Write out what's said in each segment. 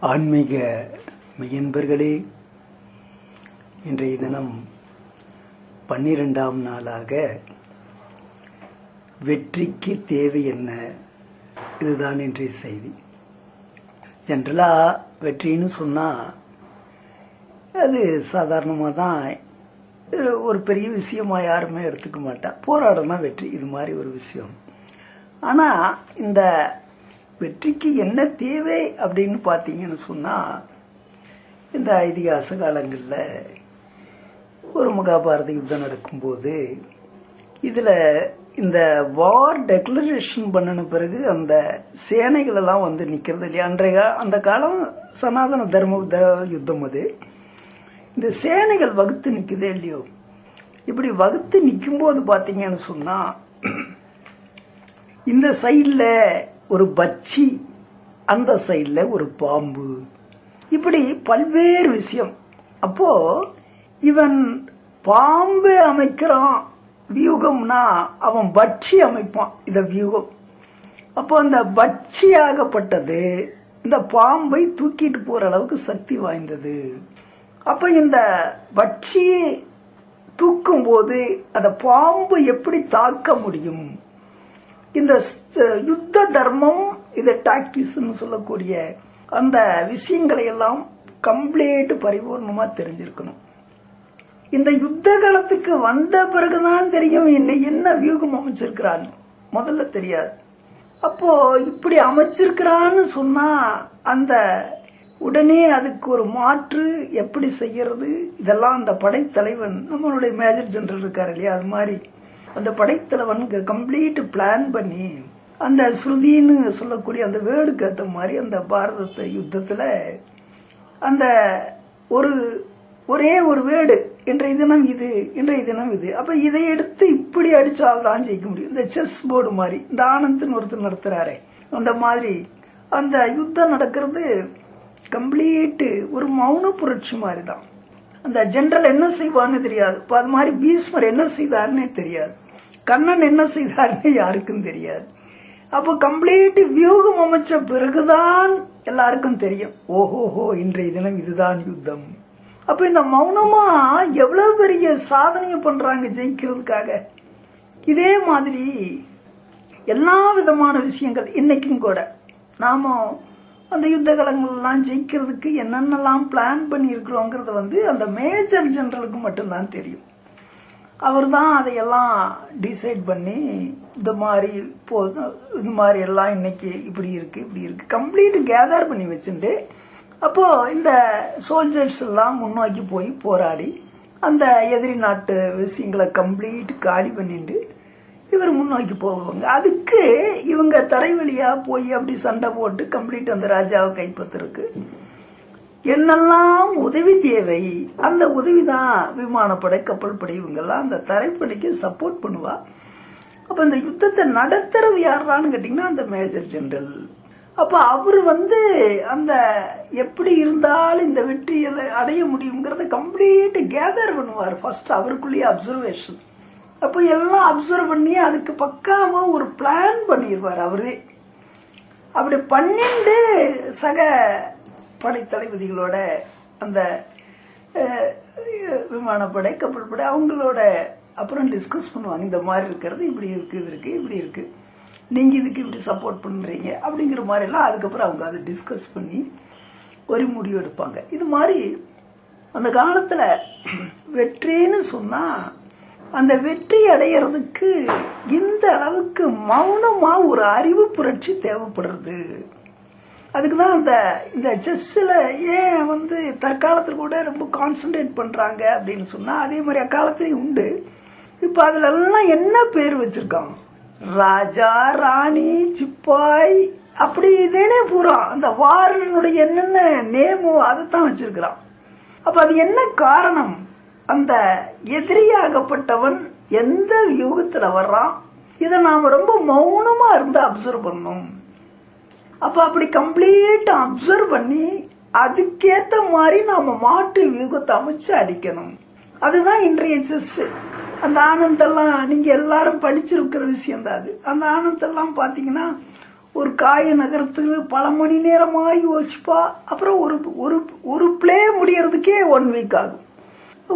ஆன்மீக மெய்யன்பர்களே, இன்றைய தினம் 12ஆம் நாளாக வெற்றிக்கு தேவை என்ன, இதுதான் இன்றைய செய்தி. ஜென்ரலாக வெற்றின்னு சொன்னால் அது சாதாரணமாக தான், ஒரு பெரிய விஷயமாக யாருமே எடுத்துக்க மாட்டா. போராடனா வெற்றி, இது மாதிரி ஒரு விஷயம். ஆனால் இந்த வெற்றிக்கு என்ன தேவை அப்படின்னு பார்த்தீங்கன்னு சொன்னால், இந்த இதிகாச காலங்களில் ஒரு மகாபாரத யுத்தம் நடக்கும்போது இதில் இந்த வார் டெக்ளரேஷன் பண்ணின பிறகு அந்த சேனைகளெல்லாம் வந்து நிற்கிறது இல்லையா. அன்றைய அந்த காலம் சனாதன தர்ம யுத்தம். அது இந்த சேனைகள் வகுத்து நிற்குதே இல்லையோ, இப்படி வகுத்து நிற்கும்போது பார்த்தீங்கன்னு சொன்னால், இந்த சைடில் ஒரு பச்சி, அந்த சைடில் ஒரு பாம்பு, இப்படி பல்வேறு விஷயம். அப்போ இவன் பாம்பு அமைக்கிறான் வியூகம்னா, அவன் பட்சி அமைப்பான் இத வியூகம். அப்போ அந்த பட்சியாகப்பட்டது இந்த பாம்பை தூக்கிட்டு போற அளவுக்கு சக்தி வாய்ந்தது. அப்ப இந்த பட்சியை தூக்கும் போது அந்த பாம்பு எப்படி தாக்க முடியும்? இந்த யுத்த தர்மம், இதை டாக்டிக்ஸ்ன்னு சொல்லக்கூடிய அந்த விஷயங்களை எல்லாம் கம்ப்ளீட் பரிபூர்ணமா தெரிஞ்சிருக்கணும். இந்த யுத்த காலத்துக்கு வந்த பிறகுதான் தெரியும் என்ன வியூகம் அமைச்சிருக்கிறான்னு, முதல்ல தெரியாது. அப்போ இப்படி அமைச்சிருக்கிறான்னு சொன்னா அந்த உடனே அதுக்கு ஒரு மாற்று எப்படி செய்யறது, இதெல்லாம் அந்த படைத்தலைவன், நம்மளுடைய மேஜர் ஜெனரல் இருக்காரு இல்லையா, அது மாதிரி அந்த படைத்தலைவன் கம்ப்ளீட் பிளான் பண்ணி அந்த ஸ்ருதின்னு சொல்லக்கூடிய அந்த வேர்டுக்கு ஏற்ற மாதிரி அந்த பாரத யுத்தத்துல அந்த ஒரே ஒரு வேர்டு, இன்றைய தினம் இது, இன்றைய தினம் இது. அப்ப இதை எடுத்து இப்படி அடிச்சால்தான் ஜெயிக்க முடியும். இந்த செஸ் போர்டு மாதிரி, இந்த ஆனந்த்னு ஒருத்தர் நடத்துறாரு, அந்த மாதிரி அந்த யுத்தம் நடக்கிறது கம்ப்ளீட் ஒரு மௌன புரட்சி மாதிரி தான். அந்த ஜெனரல் என்ன செய்வான்னு தெரியாது. இப்போ அது மாதிரி பீஷ்மர் என்ன செய்தாருன்னே தெரியாது, கண்ணன் என்ன செய்தாருன்னு யாருக்கும் தெரியாது. அப்போ கம்ப்ளீட் வியூகம் அமைச்ச பிறகுதான் எல்லாருக்கும் தெரியும், ஓஹோஹோ இன்றைய தினம் இதுதான் யுத்தம். அப்ப இந்த மௌனமா எவ்வளவு பெரிய சாதனையை பண்றாங்க ஜெயிக்கிறதுக்காக. இதே மாதிரி எல்லா விதமான விஷயங்கள் இன்னைக்கும் கூட நாம அந்த யுத்த காலங்கள்லாம் ஜெயிக்கிறதுக்கு என்னென்னலாம் பிளான் பண்ணி இருக்கிறோங்கிறது வந்து அந்த மேஜர் ஜெனரலுக்கு மட்டும்தான் தெரியும். அவர் தான் அதையெல்லாம் டிசைட் பண்ணி இந்த மாதிரி இது மாதிரி எல்லாம் இன்னைக்கு இப்படி இருக்கு இப்படி இருக்கு கம்ப்ளீட் கேதர் பண்ணி வச்சுட்டு, அப்போ இந்த சோல்ஜர்ஸ் எல்லாம் முன்னோக்கி போய் போராடி அந்த எதிரி நாட்டு விஷயங்களை கம்ப்ளீட் காலி பண்ணிட்டு இவர் முன்னோக்கி போவாங்க. அதுக்கு இவங்க தரைவழியா போய் அப்படி சண்டை போட்டு கம்ப்ளீட் அந்த ராஜாவை கைப்பற்றுறதுக்கு என்னெல்லாம் உதவி தேவை, அந்த உதவி தான் விமானப்படை, கப்பல் படை, இவங்கெல்லாம் அந்த தரைப்படைக்கு சப்போர்ட் பண்ணுவா. அப்ப இந்த யுத்தத்தை நடத்துறது யாரான்னு கேட்டீங்கன்னா அந்த மேஜர் ஜெனரல். அப்ப அவர் வந்து அந்த எப்படி இருந்தாலும் இந்த வெற்றியை அடைய முடியுங்கிறத கம்ப்ளீட் கேதர் பண்ணுவார். ஃபர்ஸ்ட் அவருக்குள்ளேயே அப்சர்வேஷன். அப்போ எல்லாம் அப்சர்வ் பண்ணி அதுக்கு பக்காவா ஒரு பிளான் பண்ணிடுவார் அவரே. அப்படி பண்ணிட்டு சக படைத்தளபதிகளோட அந்த விமானப்படை, கப்பல் படை, அவங்களோட அப்புறம் டிஸ்கஸ் பண்ணுவாங்க. இந்த மாதிரி இருக்கிறது இப்படி இருக்கு, இது இருக்கு, இப்படி இருக்கு, நீங்க இதுக்கு இப்படி சப்போர்ட் பண்றீங்க அப்படிங்கிற மாதிரி எல்லாம் அதுக்கப்புறம் அவங்க அதை டிஸ்கஸ் பண்ணி ஒரு முடிவு எடுப்பாங்க. இது மாதிரி அந்த காலத்துல வெற்றின்னு சொன்னா அந்த வெற்றி அடையிறதுக்கு இந்த அளவுக்கு மௌனமா ஒரு அறிவு புரட்சி தேவைப்படுறது. அதுக்குதான் இந்த செஸ்ல ஏன் வந்து தற்காலத்தில் கூட ரொம்ப கான்சென்ட்ரேட் பண்றாங்க அப்படின்னு சொன்னா, அதே மாதிரி அக்காலத்திலையும் உண்டு. இப்ப அதுல எல்லாம் என்ன பேர் வச்சிருக்காங்க, ராஜா, ராணி, சிப்பாய், அப்படி இதேனே பூரா அந்த வாரனுடைய என்னென்ன நேமோ அதைத்தான் வச்சிருக்கிறான். அப்ப அது என்ன காரணம்? அந்த எதிரியாகப்பட்டவன் எந்த யூகத்துல வர்றான், இதை நாம ரொம்ப மௌனமா இருந்து அப்சர்வ் பண்ணணும். அப்ப அப்படி கம்ப்ளீட் அப்சர்வ் பண்ணி அதுக்கேத்த மாதிரி நாம மாற்று வியூகத்தை அமைச்சு அடிக்கணும். அதுதான் இன்றைய செஸ். அந்த ஆனந்தெல்லாம் நீங்க எல்லாரும் படிச்சிருக்கிற விஷயம் தான் அது. அந்த ஆனந்தெல்லாம் பாத்தீங்கன்னா ஒரு காயை நகரத்துக்கு பல மணி நேரமாக யோசிப்பா. அப்புறம் ஒரு ஒரு ஒரு பிளே முடியறதுக்கே 1 வீக் ஆகும்.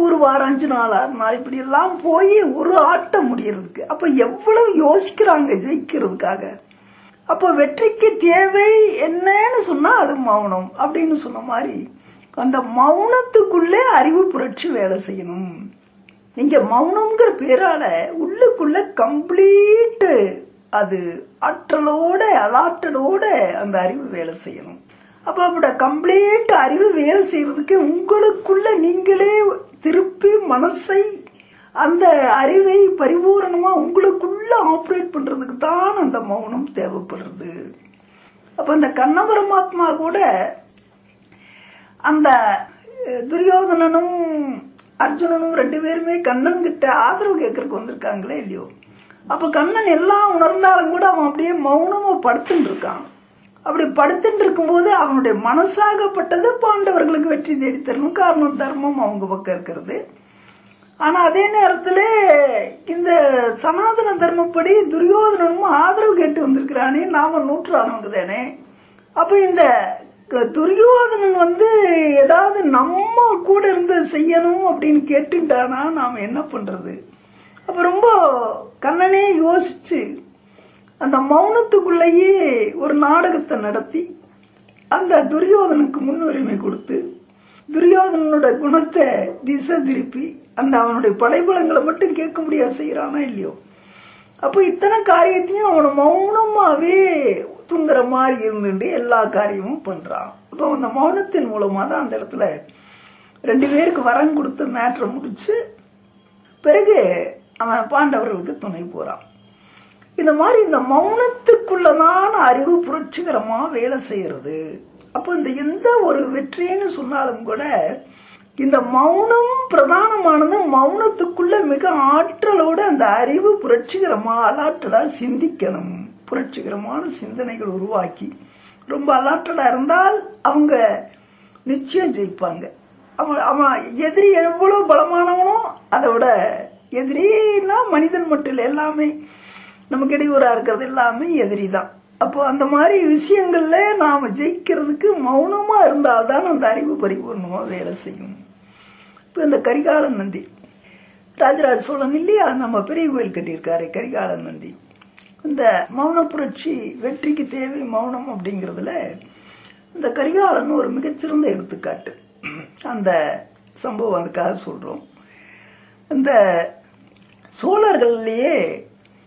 ஒரு வாரம் 5 நாள் 6 நாள் இப்படி எல்லாம் போய் ஒரு ஆட்டம் முடியறதுக்கு. அப்ப எவ்வளவு யோசிக்கிறாங்க ஜெயிக்கிறதுக்காக. அப்ப வெற்றிக்கு தேவை என்னன்னு சொன்னா அது மௌனம் அப்படின்னு சொன்ன மாதிரி அந்த மௌனத்துக்குள்ளே அறிவு புரட்சி வேலை செய்யணும். நீங்க மௌனம்ங்கிற பேரால உள்ளுக்குள்ள கம்ப்ளீட் அது ஆற்றலோட அலாட்டலோட அந்த அறிவு வேலை செய்யணும். அப்ப அப்படி கம்ப்ளீட் அறிவு வேலை செய்யறதுக்கு உங்களுக்குள்ள நீங்களே திருப்பி மனசை அந்த அறிவை பரிபூரணமா உங்களுக்குள்ள ஆப்ரேட் பண்றதுக்கு தான் அந்த மௌனம் தேவைப்படுறது. அப்ப அந்த கண்ண பரமாத்மா கூட அந்த துரியோதனனும் அர்ஜுனனும் 2 பேருமே கண்ணன் கிட்ட ஆதரவு கேட்கறதுக்கு வந்திருக்காங்களே இல்லையோ. அப்ப கண்ணன் எல்லாம் உணர்ந்தாலும் கூட அவன் அப்படியே மௌனமா படுத்துட்டு இருக்கான். அப்படி படுத்துட்டு இருக்கும்போது அவனுடைய மனசாகப்பட்டது பாண்டவர்களுக்கு வெற்றி தேடி தரணும். காரணம் தர்மம் அவங்க பக்கம் இருக்கிறது. ஆனா அதே நேரத்துல இந்த சனாதன தர்மப்படி துரியோதனனும் ஆதரவு கேட்டு வந்திருக்கிறானே, நாம நூற்றானவங்க தானே. அப்ப இந்த துரியோதனன் ஏதாவது நம்ம கூட இருந்து செய்யணும் அப்படின்னு கேட்டுட்டானா நாம என்ன பண்றது? அப்ப ரொம்ப கண்ணனே யோசிச்சு அந்த மௌனத்துக்குள்ளேயே ஒரு நாடகத்தை நடத்தி அந்த துரியோதனுக்கு முன்னுரிமை கொடுத்து துரியோதனனோட குணத்தை திசை திருப்பி அந்த அவனுடைய படைபலங்களை மட்டும் கேட்க முடியாது செய்யறானா இல்லையோ. அப்போ இத்தனை காரியத்தையும் அவனை மௌனமாவே தூங்குற மாதிரி இருந்துட்டு எல்லா காரியமும் பண்றான். அப்போ அந்த மௌனத்தின் மூலமா தான் அந்த இடத்துல 2 பேருக்கு வரம் கொடுத்து மேட்ரை முடிச்சு பிறகு அவன் பாண்டவர்களுக்கு துணை போறான். இந்த மாதிரி இந்த மௌனத்துக்குள்ளதான அறிவு புரட்சிகரமா வேலை செய்யறது. அப்போ இந்த எந்த ஒரு வெற்றின்னு சொன்னாலும் கூட இந்த மௌனம் பிரதானமானது. மௌனத்துக்குள்ள மிக ஆற்றலோட அந்த அறிவு புரட்சிகரமா அலாட்டடா சிந்திக்கணும். புரட்சிகரமான சிந்தனைகள் உருவாக்கி ரொம்ப அலாட்டடா இருந்தால் அவங்க நிச்சயம் ஜெயிப்பாங்க. அவன் எதிரி எவ்வளவு பலமானவனோ அதை விட எதிரின்னா மனிதன் மட்டும் இல்லை, எல்லாமே நமக்கு இடையூறா இருக்கிறது எல்லாமே எதிரி தான். அப்போ அந்த மாதிரி விஷயங்கள்ல நாம ஜெயிக்கிறதுக்கு மௌனமா இருந்தால்தான் அந்த அறிவு பரிபூர்ணமா வேலை செய்யும். இப்போ இந்த கரிகாலன் நந்தி ராஜராஜ சோழன் இல்லையா, நம்ம பெரிய கோயில் கட்டியிருக்காரு கரிகாலன் நந்தி. இந்த மௌன புரட்சி வெற்றிக்கு தேவை மௌனம் அப்படிங்கிறதுல இந்த கரிகாலன் ஒரு மிகச்சிறந்த எடுத்துக்காட்டு. அந்த சம்பவம் அதுக்காக சொல்றோம். இந்த சோழர்கள்லயே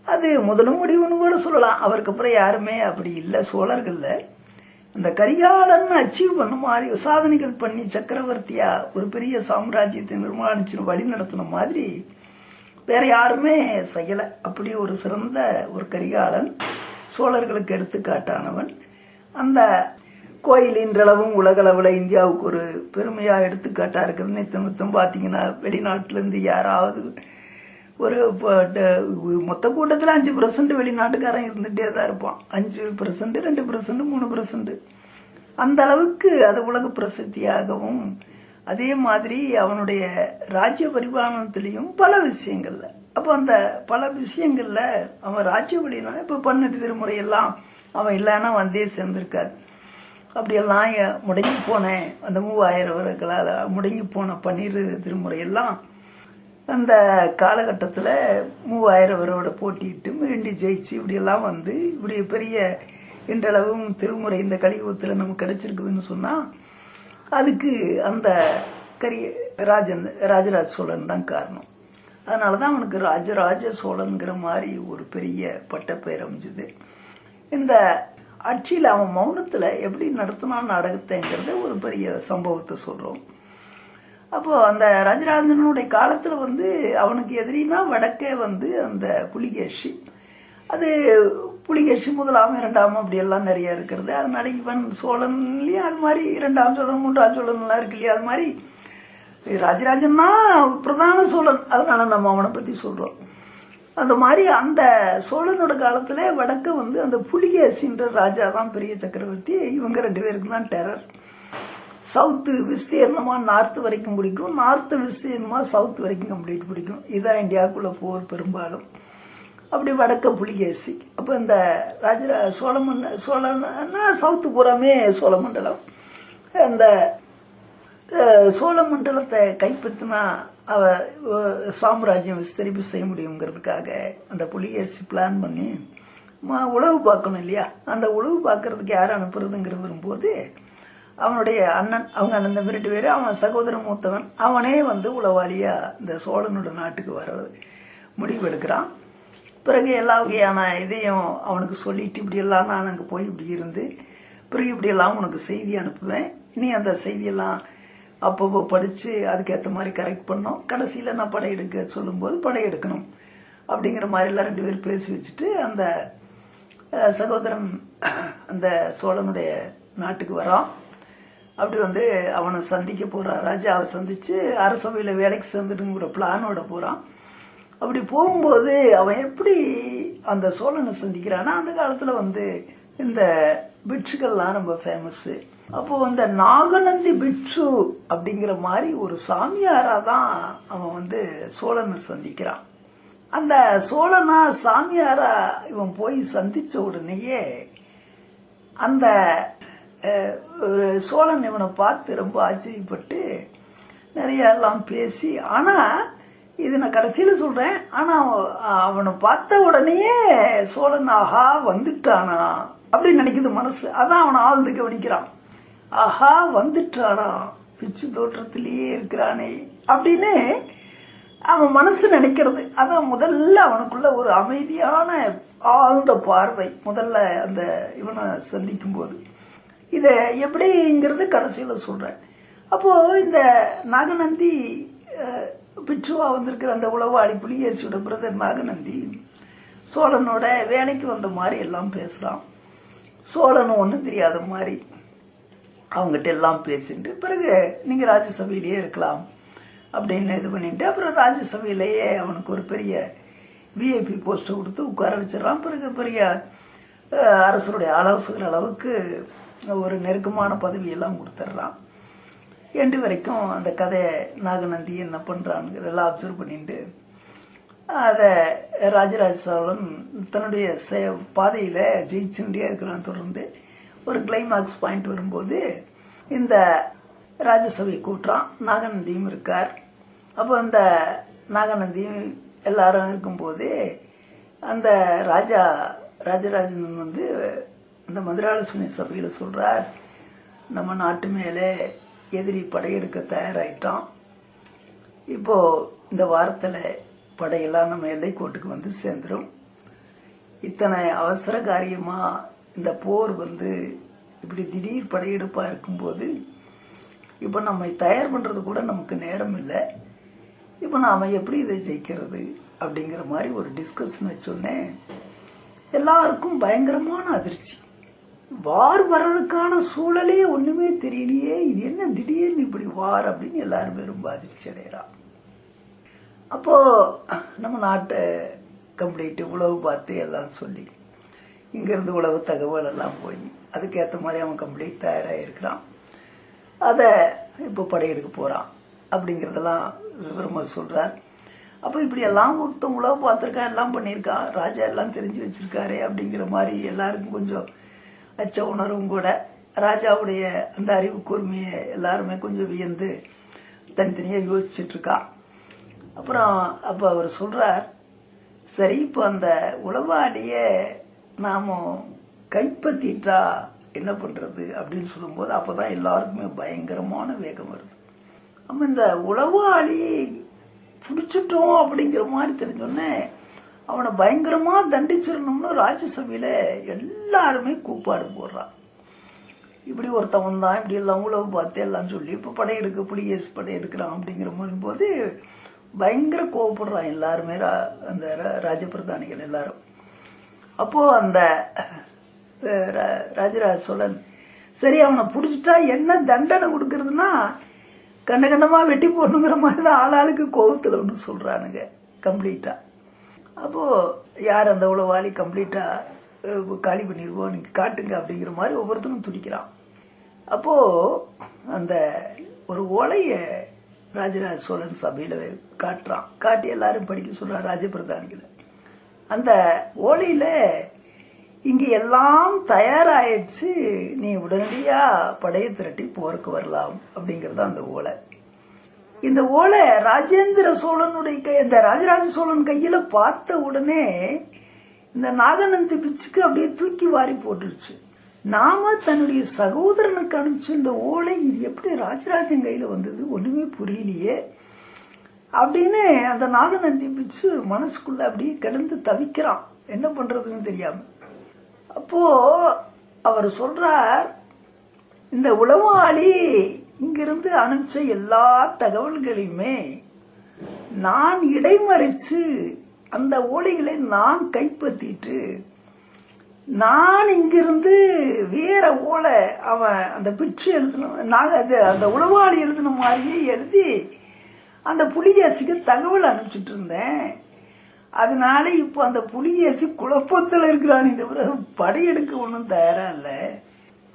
அது முதலும் முடிவுன்னு கூட சொல்லலாம். அவருக்கு அப்புறம் யாருமே அப்படி இல்லை சோழர்கள்ல. இந்த கரிகாலன் அச்சீவ் பண்ண மாதிரி சாதனைகள் பண்ணி சக்கரவர்த்தியா ஒரு பெரிய சாம்ராஜ்யத்தை நிர்மாணிச்சு வழி நடத்தின மாதிரி வேற யாருமே செய்யல. அப்படி ஒரு சிறந்த ஒரு கரிகாலன் சோழர்களுக்கு எடுத்துக்காட்டானவன். அந்த கோயில் இன்றளவும் உலகளவுல இந்தியாவுக்கு ஒரு பெருமையா எடுத்துக்காட்டா இருக்கிறது. நித்தம் பாத்தீங்கன்னா வெளிநாட்டுல இருந்து யாராவது ஒரு மொத்த கூட்டத்தில் 5% வெளிநாட்டுக்காரன் இருந்துட்டே தான் இருப்பான். 5%, 2%, 3%. அந்த அளவுக்கு அது உலக பிரசித்தியாகவும் அதே மாதிரி அவனுடைய ராஜ்ய பரிபாலனத்திலையும் பல விஷயங்கள்ல. அப்போ அந்த பல விஷயங்கள்ல அவன் ராஜ்ய வழினா இப்போ 18 திருமுறை எல்லாம் அவன் இல்லைன்னா வந்தே சேர்ந்திருக்காது. அப்படியெல்லாம் முடங்கி போன அந்த 3000 வருடங்களால் முடங்கி போன 12 திருமுறை எல்லாம் அந்த காலகட்டத்தில் 3000 பேரோட போட்டிட்டு மீண்டி ஜெயிச்சு இப்படியெல்லாம் இப்படி பெரிய இன்றளவும் திருமுறை இந்த கலியுகத்தில் நமக்கு கிடைச்சிருக்குதுன்னு சொன்னால் அதுக்கு அந்த ராஜராஜ சோழன் தான் காரணம். அதனால தான் அவனுக்கு ராஜராஜ சோழன்கிற மாதிரி ஒரு பெரிய பட்டப்பெயர் அமைஞ்சுது. இந்த ஆட்சியில் அவன் மௌனத்தில் எப்படி நடத்தினான் நாடகத்தைங்கிறத ஒரு பெரிய சம்பவத்தை சொல்கிறோம். அப்போ அந்த ராஜராஜனுடைய காலத்துல அவனுக்கு எதிரினா வடக்கே அந்த புலிகேஷி. அது புலிகேஷி 1ஆம் 2ஆம் அப்படி எல்லாம் நிறைய இருக்கிறது. அதனால இவன் சோழன்லயும் அது மாதிரி 2ஆம் சோழன் 3ஆம் சோழன் எல்லாம் இருக்கு இல்லையா. அது மாதிரி ராஜராஜன்னா பிரதான சோழன். அதனால நம்ம அவனை பத்தி சொல்றோம். அந்த மாதிரி அந்த சோழனோட காலத்துல வடக்க அந்த புலிகேசின்ற ராஜா தான் பெரிய சக்கரவர்த்தி. இவங்க 2 பேருக்கு தான் டெரர். சவுத்து விஸ்தீர்ணமா நார்த் வரைக்கும் பிடிக்கும், நார்த்து விஸ்தீர்ணமா சவுத் வரைக்கும் கம்ப்ளீட் பிடிக்கும். இதுதான் இந்தியாவுக்குள்ள போர் பெரும்பாலும். அப்படி வடக்க புலிகேசி. அப்போ இந்த சோழன்னா சவுத்து பூராமே சோழமண்டலம். இந்த சோழமண்டலத்தை கைப்பற்றினா அவ சாம்ராஜ்யம் விஸ்தரிப்பு செய்ய முடியுங்கிறதுக்காக அந்த புலிகேசி பிளான் பண்ணி உளவு பார்க்கணும் இல்லையா, அந்த உளவு பார்க்கறதுக்கு யார் அனுப்புறதுங்கிற வரும்போது அவனுடைய அண்ணன், அவங்க அண்ணன் தம்பி 2 பேர், அவன் சகோதரன் மூத்தவன், அவனே உளவாளியா இந்த சோழனோட நாட்டுக்கு வர்றது முடிவெடுக்கிறான். பிறகு எல்லா வகையான இதையும் அவனுக்கு சொல்லிட்டு இப்படியெல்லாம் நான் அங்கே போய் இப்படி இருந்து பிறகு இப்படியெல்லாம் உனக்கு செய்தி அனுப்புவேன், நீ அந்த செய்தியெல்லாம் அப்பப்போ படித்து அதுக்கேற்ற மாதிரி கரெக்ட் பண்ணோம், கடைசியில் நான் படையெடுக்க சொல்லும்போது படையெடுக்கணும் அப்படிங்கிற மாதிரிலாம் 2 பேர் பேசி வச்சுட்டு அந்த சகோதரன் அந்த சோழனுடைய நாட்டுக்கு வரான். அப்படி அவனை சந்திக்க போகிறான், ராஜாவை சந்தித்து அரசவையில் வேலைக்கு சேர்ந்துடுங்கிற பிளானோட போகிறான். அப்படி போகும்போது அவன் எப்படி அந்த சோழனை சந்திக்கிறான்னா, அந்த காலத்தில் இந்த பிட்சுகள்லாம் ரொம்ப ஃபேமஸ்ஸு. அப்போது இந்த நாகநந்தி பிட்சு அப்படிங்கிற மாதிரி ஒரு சாமியாராக தான் அவன் சோழனை சந்திக்கிறான். அந்த சோழனா சாமியாரா இவன் போய் சந்திச்ச உடனேயே அந்த ஒரு சோழன் இவனை பார்த்து ரொம்ப ஆச்சரியப்பட்டு நிறைய எல்லாம் பேசி, ஆனால் இது நான் கடைசியில் சொல்கிறேன், ஆனால் அவனை பார்த்த உடனேயே சோழன் ஆஹா வந்துட்டானா அப்படின்னு நினைக்குது மனசு. அதான் அவனை ஆழ்ந்து கவனிக்கிறான். ஆஹா வந்துட்டானா, பிச்சு தோற்றத்திலேயே இருக்கிறானே அப்படின்னு அவன் மனசு நினைக்கிறது. அதான் முதல்ல அவனுக்குள்ள ஒரு அமைதியான ஆழ்ந்த பார்வை முதல்ல அந்த இவனை சந்திக்கும் போது. இதை எப்படிங்கிறது கடைசியில் சொல்கிறேன். அப்போது இந்த நாகநந்தி பிச்சுவா வந்திருக்கிற அந்த உளவாளி புலிகேசியோட பிரதர் நாகநந்தி சோழனோட வேலைக்கு வந்த மாதிரி எல்லாம் பேசுகிறான். சோழனும் ஒன்றும் தெரியாத மாதிரி அவங்ககிட்ட எல்லாம் பேசிட்டு பிறகு நீங்கள் ராஜ்யசபையிலேயே இருக்கலாம் அப்படின்னு இது பண்ணிட்டு அப்புறம் ராஜ்யசபையிலேயே அவனுக்கு ஒரு பெரிய விஐபி போஸ்ட்டை கொடுத்து உட்கார வச்சிடறான். பிறகு பெரிய அரசருடைய ஆலோசகர் அளவுக்கு ஒரு நெருக்கமான பதவியெல்லாம் கொடுத்துட்றான். எண்டு வரைக்கும் அந்த கதையை நாகநந்தி என்ன பண்ணுறான்ங்கிறதெல்லாம் அப்சர்வ் பண்ணிட்டு அதை ராஜராஜ சோழன் தன்னுடைய பாதையில் ஜெயிச்சுட்டே இருக்கிறான். தொடர்ந்து ஒரு கிளைமாக்ஸ் பாயிண்ட் வரும்போது இந்த ராஜ்யசபை கூட்டுறான், நாகநந்தியும் இருக்கார். அப்போ அந்த நாகநந்தியும் எல்லாரும் இருக்கும்போது அந்த ராஜராஜன் இந்த மதுராலோசனை சபையில் சொல்கிறார், நம்ம நாட்டு மேலே எதிரி படையெடுக்க தயாராகிட்டான், இப்போது இந்த வாரத்தில் படையெல்லாம் நம்ம எல்லைக்கோட்டுக்கு சேர்ந்துடும். இத்தனை அவசர காரியமாக இந்த போர் இப்படி திடீர் படையெடுப்பாக இருக்கும்போது இப்போ நம்ம தயார் பண்ணுறது கூட நமக்கு நேரம் இல்லை, இப்போ நாம் எப்படி இதை ஜெயிக்கிறது அப்படிங்கிற மாதிரி ஒரு டிஸ்கஷன் வச்சோடனே எல்லாருக்கும் பயங்கரமான அதிர்ச்சி. வார் வர்றதுக்கான சூழலே ஒன்றுமே தெரியலையே, இது என்ன திடீர்னு இப்படி வார் அப்படின்னு எல்லாருமே ரொம்ப அதிர்ச்சி அடைகிறான். அப்போது நம்ம நாட்டை கம்ப்ளீட்டு உளவு பார்த்து எல்லாம் சொல்லி இங்கேருந்து உளவு தகவல் எல்லாம் போய் அதுக்கேற்ற மாதிரி அவன் கம்ப்ளீட் தயாராக இருக்கிறான். அதை இப்போ படையெடுக்க போகிறான் அப்படிங்கிறதெல்லாம் விவரமாக சொல்கிறார். அப்போ இப்படி எல்லாம் ஒருத்தன் உளவு பார்த்துருக்கான், எல்லாம் பண்ணியிருக்கான், ராஜா எல்லாம் தெரிஞ்சு வச்சுருக்காரு அப்படிங்கிற மாதிரி எல்லாருக்கும் கொஞ்சம் அச்ச உணர்வும் கூட. ராஜாவுடைய அந்த அறிவு கூர்மையை எல்லாருமே கொஞ்சம் வியந்து தனித்தனியாக யோசிச்சுட்ருக்கா. அப்புறம் அப்போ அவர் சொல்கிறார், சரி இப்போ அந்த உளவாளியை நாம் கைப்பற்றிட்டா என்ன பண்ணுறது அப்படின்னு சொல்லும்போது அப்போ தான் எல்லாருக்குமே பயங்கரமான வேகம் வருது. நம்ம இந்த உளவாளி பிடிச்சிட்டோம் அப்படிங்கிற மாதிரி தெரிஞ்சோடனே அவனை பயங்கரமாக தண்டிச்சிடணும்னு ராஜ்யசபையில் எல்லாருமே கூப்பாடு போடுறான். இப்படி ஒருத்தவன் தான் இப்படி எல்லாம் உளவு பார்த்து எல்லாம் சொல்லி இப்போ படையெடுக்க புலிகேசி படையெடுக்கிறான் அப்படிங்கிற போது பயங்கர கோவப்படுறான் எல்லாருமே, அந்த ராஜபிரதானிகள் எல்லாரும். அப்போது அந்த ராஜராஜ சோழன் சரி அவனை பிடிச்சிட்டா என்ன தண்டனை கொடுக்கறதுன்னா கண்டமாக வெட்டி போடணுங்கிற மாதிரி தான் ஆளாளுக்கு கோவத்தில் ஒன்று சொல்கிறானுங்க கம்ப்ளீட்டாக. அப்போது யார் அந்த உளவாளி கம்ப்ளீட்டாக காலி பண்ணிடுவோம் நீங்கள் காட்டுங்க அப்படிங்கிற மாதிரி ஒவ்வொருத்தரும் துடிக்கிறான். அப்போது அந்த ஒரு ஓலையை ராஜராஜ சோழன் சபையில் காட்டுறான், காட்டி எல்லாரும் படிக்க சொல்கிறான் ராஜபிரதானிகளை. அந்த ஓலையில இங்க எல்லாம் தயாராயிடுச்சு, நீ உடனடியா படையை திரட்டி போருக்கு வரலாம் அப்படிங்கறது அந்த ஓலை. இந்த ஓலை ராஜேந்திர சோழனுடைய இந்த ராஜராஜ சோழன் கையில பார்த்த உடனே இந்த நாகநந்தி பிச்சுக்கு அப்படியே தூக்கி வாரி போட்டுருச்சு. நாம தன்னுடைய சகோதரனுக்கு அனுப்பிச்சு இந்த ஓலை இது எப்படி ராஜராஜன் கையில வந்தது, ஒண்ணுமே புரியலையே அப்படின்னு அந்த நாகநந்தி பிச்சு மனசுக்குள்ள அப்படியே கிடந்து தவிக்கிறான், என்ன பண்றதுன்னு தெரியாம. அப்போ அவர் சொல்றார், இந்த உளவாளி இங்கிருந்து அனுப்பிச்ச எல்லா தகவல்களையுமே நான் இடைமறிச்சு அந்த ஓலைகளை நான் கைப்பற்றிட்டு நான் இங்கிருந்து வேற ஓலை அவன் அந்த பிச்சு எழுதணும் அந்த உளவாளி எழுதின மாதிரியே எழுதி அந்த புலிகேசிக்கு தகவல் அனுப்பிச்சிட்டு இருந்தேன். அதனால இப்போ அந்த புலிகேசி குழப்பத்தில் இருக்கிறான், தவிர படையெடுக்க ஒன்றும் தயாரா இல்லை,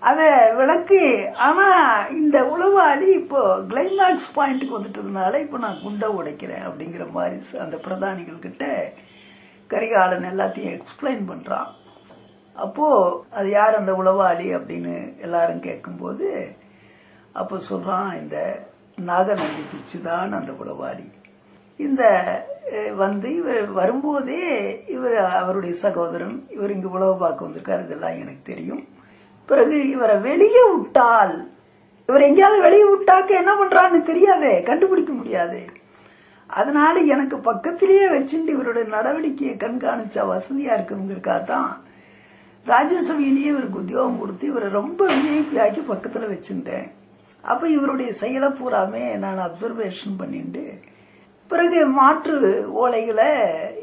அத விளக்கு. ஆனா இந்த உளவாளி இப்போ கிளைமாக்ஸ் பாயிண்ட்டுக்கு வந்துட்டதுனால இப்போ நான் குண்டை உடைக்கிறேன் அப்படிங்கிற மாதிரி அந்த பிரதானிகள் கிட்ட கரிகாலன் எல்லாத்தையும் எக்ஸ்பிளைன் பண்றான். அப்போ அது யார் அந்த உளவாளி அப்படின்னு எல்லாரும் கேட்கும்போது அப்போ சொல்றான், இந்த நாகநந்தி பிச்சு தான் அந்த உளவாளி. இந்த இவர் வரும்போதே இவர் அவருடைய சகோதரன், இவர் இங்க உளவு பார்க்க வந்திருக்காரு, இதெல்லாம் எனக்கு தெரியும். பிறகு இவரை வெளியே விட்டால், இவர் எங்கேயாவது வெளியே விட்டாக்க என்ன பண்றான்னு தெரியாதே, கண்டுபிடிக்க முடியாது. அதனால எனக்கு பக்கத்திலேயே வச்சுட்டு இவருடைய நடவடிக்கையை கண்காணிச்சா வசதியா இருக்குங்கிறக்காதான் ராஜ்யசபையிலேயே இவருக்கு உத்தியோகம் கொடுத்து இவரை ரொம்ப விஐபி ஆக்கி பக்கத்துல வச்சுட்டேன். அப்ப இவருடைய செயலை பூராமே நான் அப்சர்வேஷன் பண்ணிட்டு பிறகு மாற்று ஓலைகளை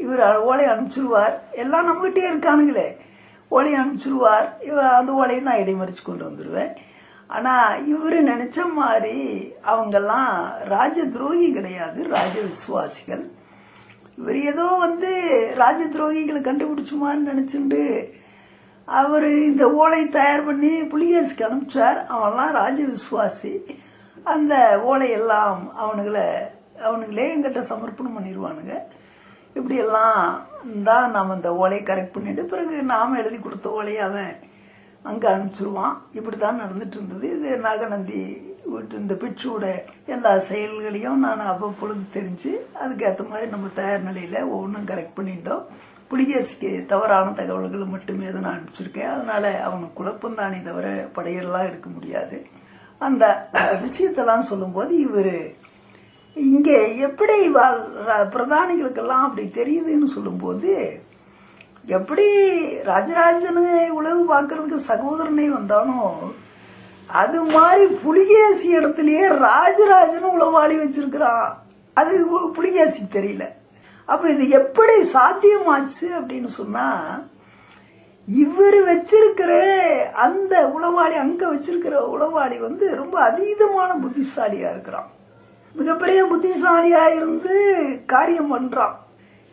இவர் ஓலை அனுப்பிச்சிருவார். எல்லாம் நம்மகிட்டே இருக்கானுங்களே, ஓலை அனுப்பிச்சிருவார். அந்த ஓலையை நான் இடைமறிச்சு கொண்டு வந்துடுவேன். ஆனா இவரு நினைச்ச மாதிரி அவங்கெல்லாம் ராஜ துரோகி கிடையாது, ராஜ விசுவாசிகள். இவர் ஏதோ ராஜ துரோகிகளை கண்டுபிடிச்சுமான்னு நினைச்சுண்டு அவரு இந்த ஓலை தயார் பண்ணி புலிகேசிக்கு அனுப்பிச்சார். அவன்லாம் ராஜ விசுவாசி. அந்த ஓலையெல்லாம் அவனுங்களே எங்கிட்ட சமர்ப்பணம் பண்ணிடுவானுங்க. இப்படி எல்லாம் தான் நாம் அந்த ஓலையை கரெக்ட் பண்ணிட்டு பிறகு நாம எழுதி கொடுத்த ஓலையை அவன் அங்க அனுப்பிச்சிருவான். இப்படித்தான் நடந்துட்டு இருந்தது. இது நாகநந்தி இந்த பிட்சோட எல்லா செயல்களையும் நான் அவ்வப்பொழுது தெரிஞ்சு அதுக்கேற்ற மாதிரி நம்ம தயார் நிலையில ஒவ்வொன்றும் கரெக்ட் பண்ணிட்டோம். புலிகேசிக்கு தவறான தகவல்களை மட்டுமே தான் நான் அனுப்பிச்சிருக்கேன். அதனால அவனுக்கு குழப்பம் தானே தவிர படையெல்லாம் எடுக்க முடியாது. அந்த விஷயத்தெல்லாம் சொல்லும் போது இவரு இங்க எப்படி பிரதானிகளுக்கெல்லாம் அப்படி தெரியுதுன்னு சொல்லும் போது, எப்படி ராஜராஜனு உளவு பார்க்கறதுக்கு சகோதரனே வந்தானோ அது மாதிரி புலிகேசி இடத்துலயே ராஜராஜனும் உளவாளி வச்சிருக்கிறான். அது புலிகேசிக்கு தெரியல. அப்ப இது எப்படி சாத்தியமாச்சு அப்படின்னு சொன்னா, இவர் வச்சிருக்கிற அந்த உளவாளி அங்க வச்சிருக்கிற உளவாளி ரொம்ப அதீதமான புத்திசாலியா இருக்கிறான். மிகப்பெரிய புத்திசாலியா இருந்து காரியம் பண்றான்.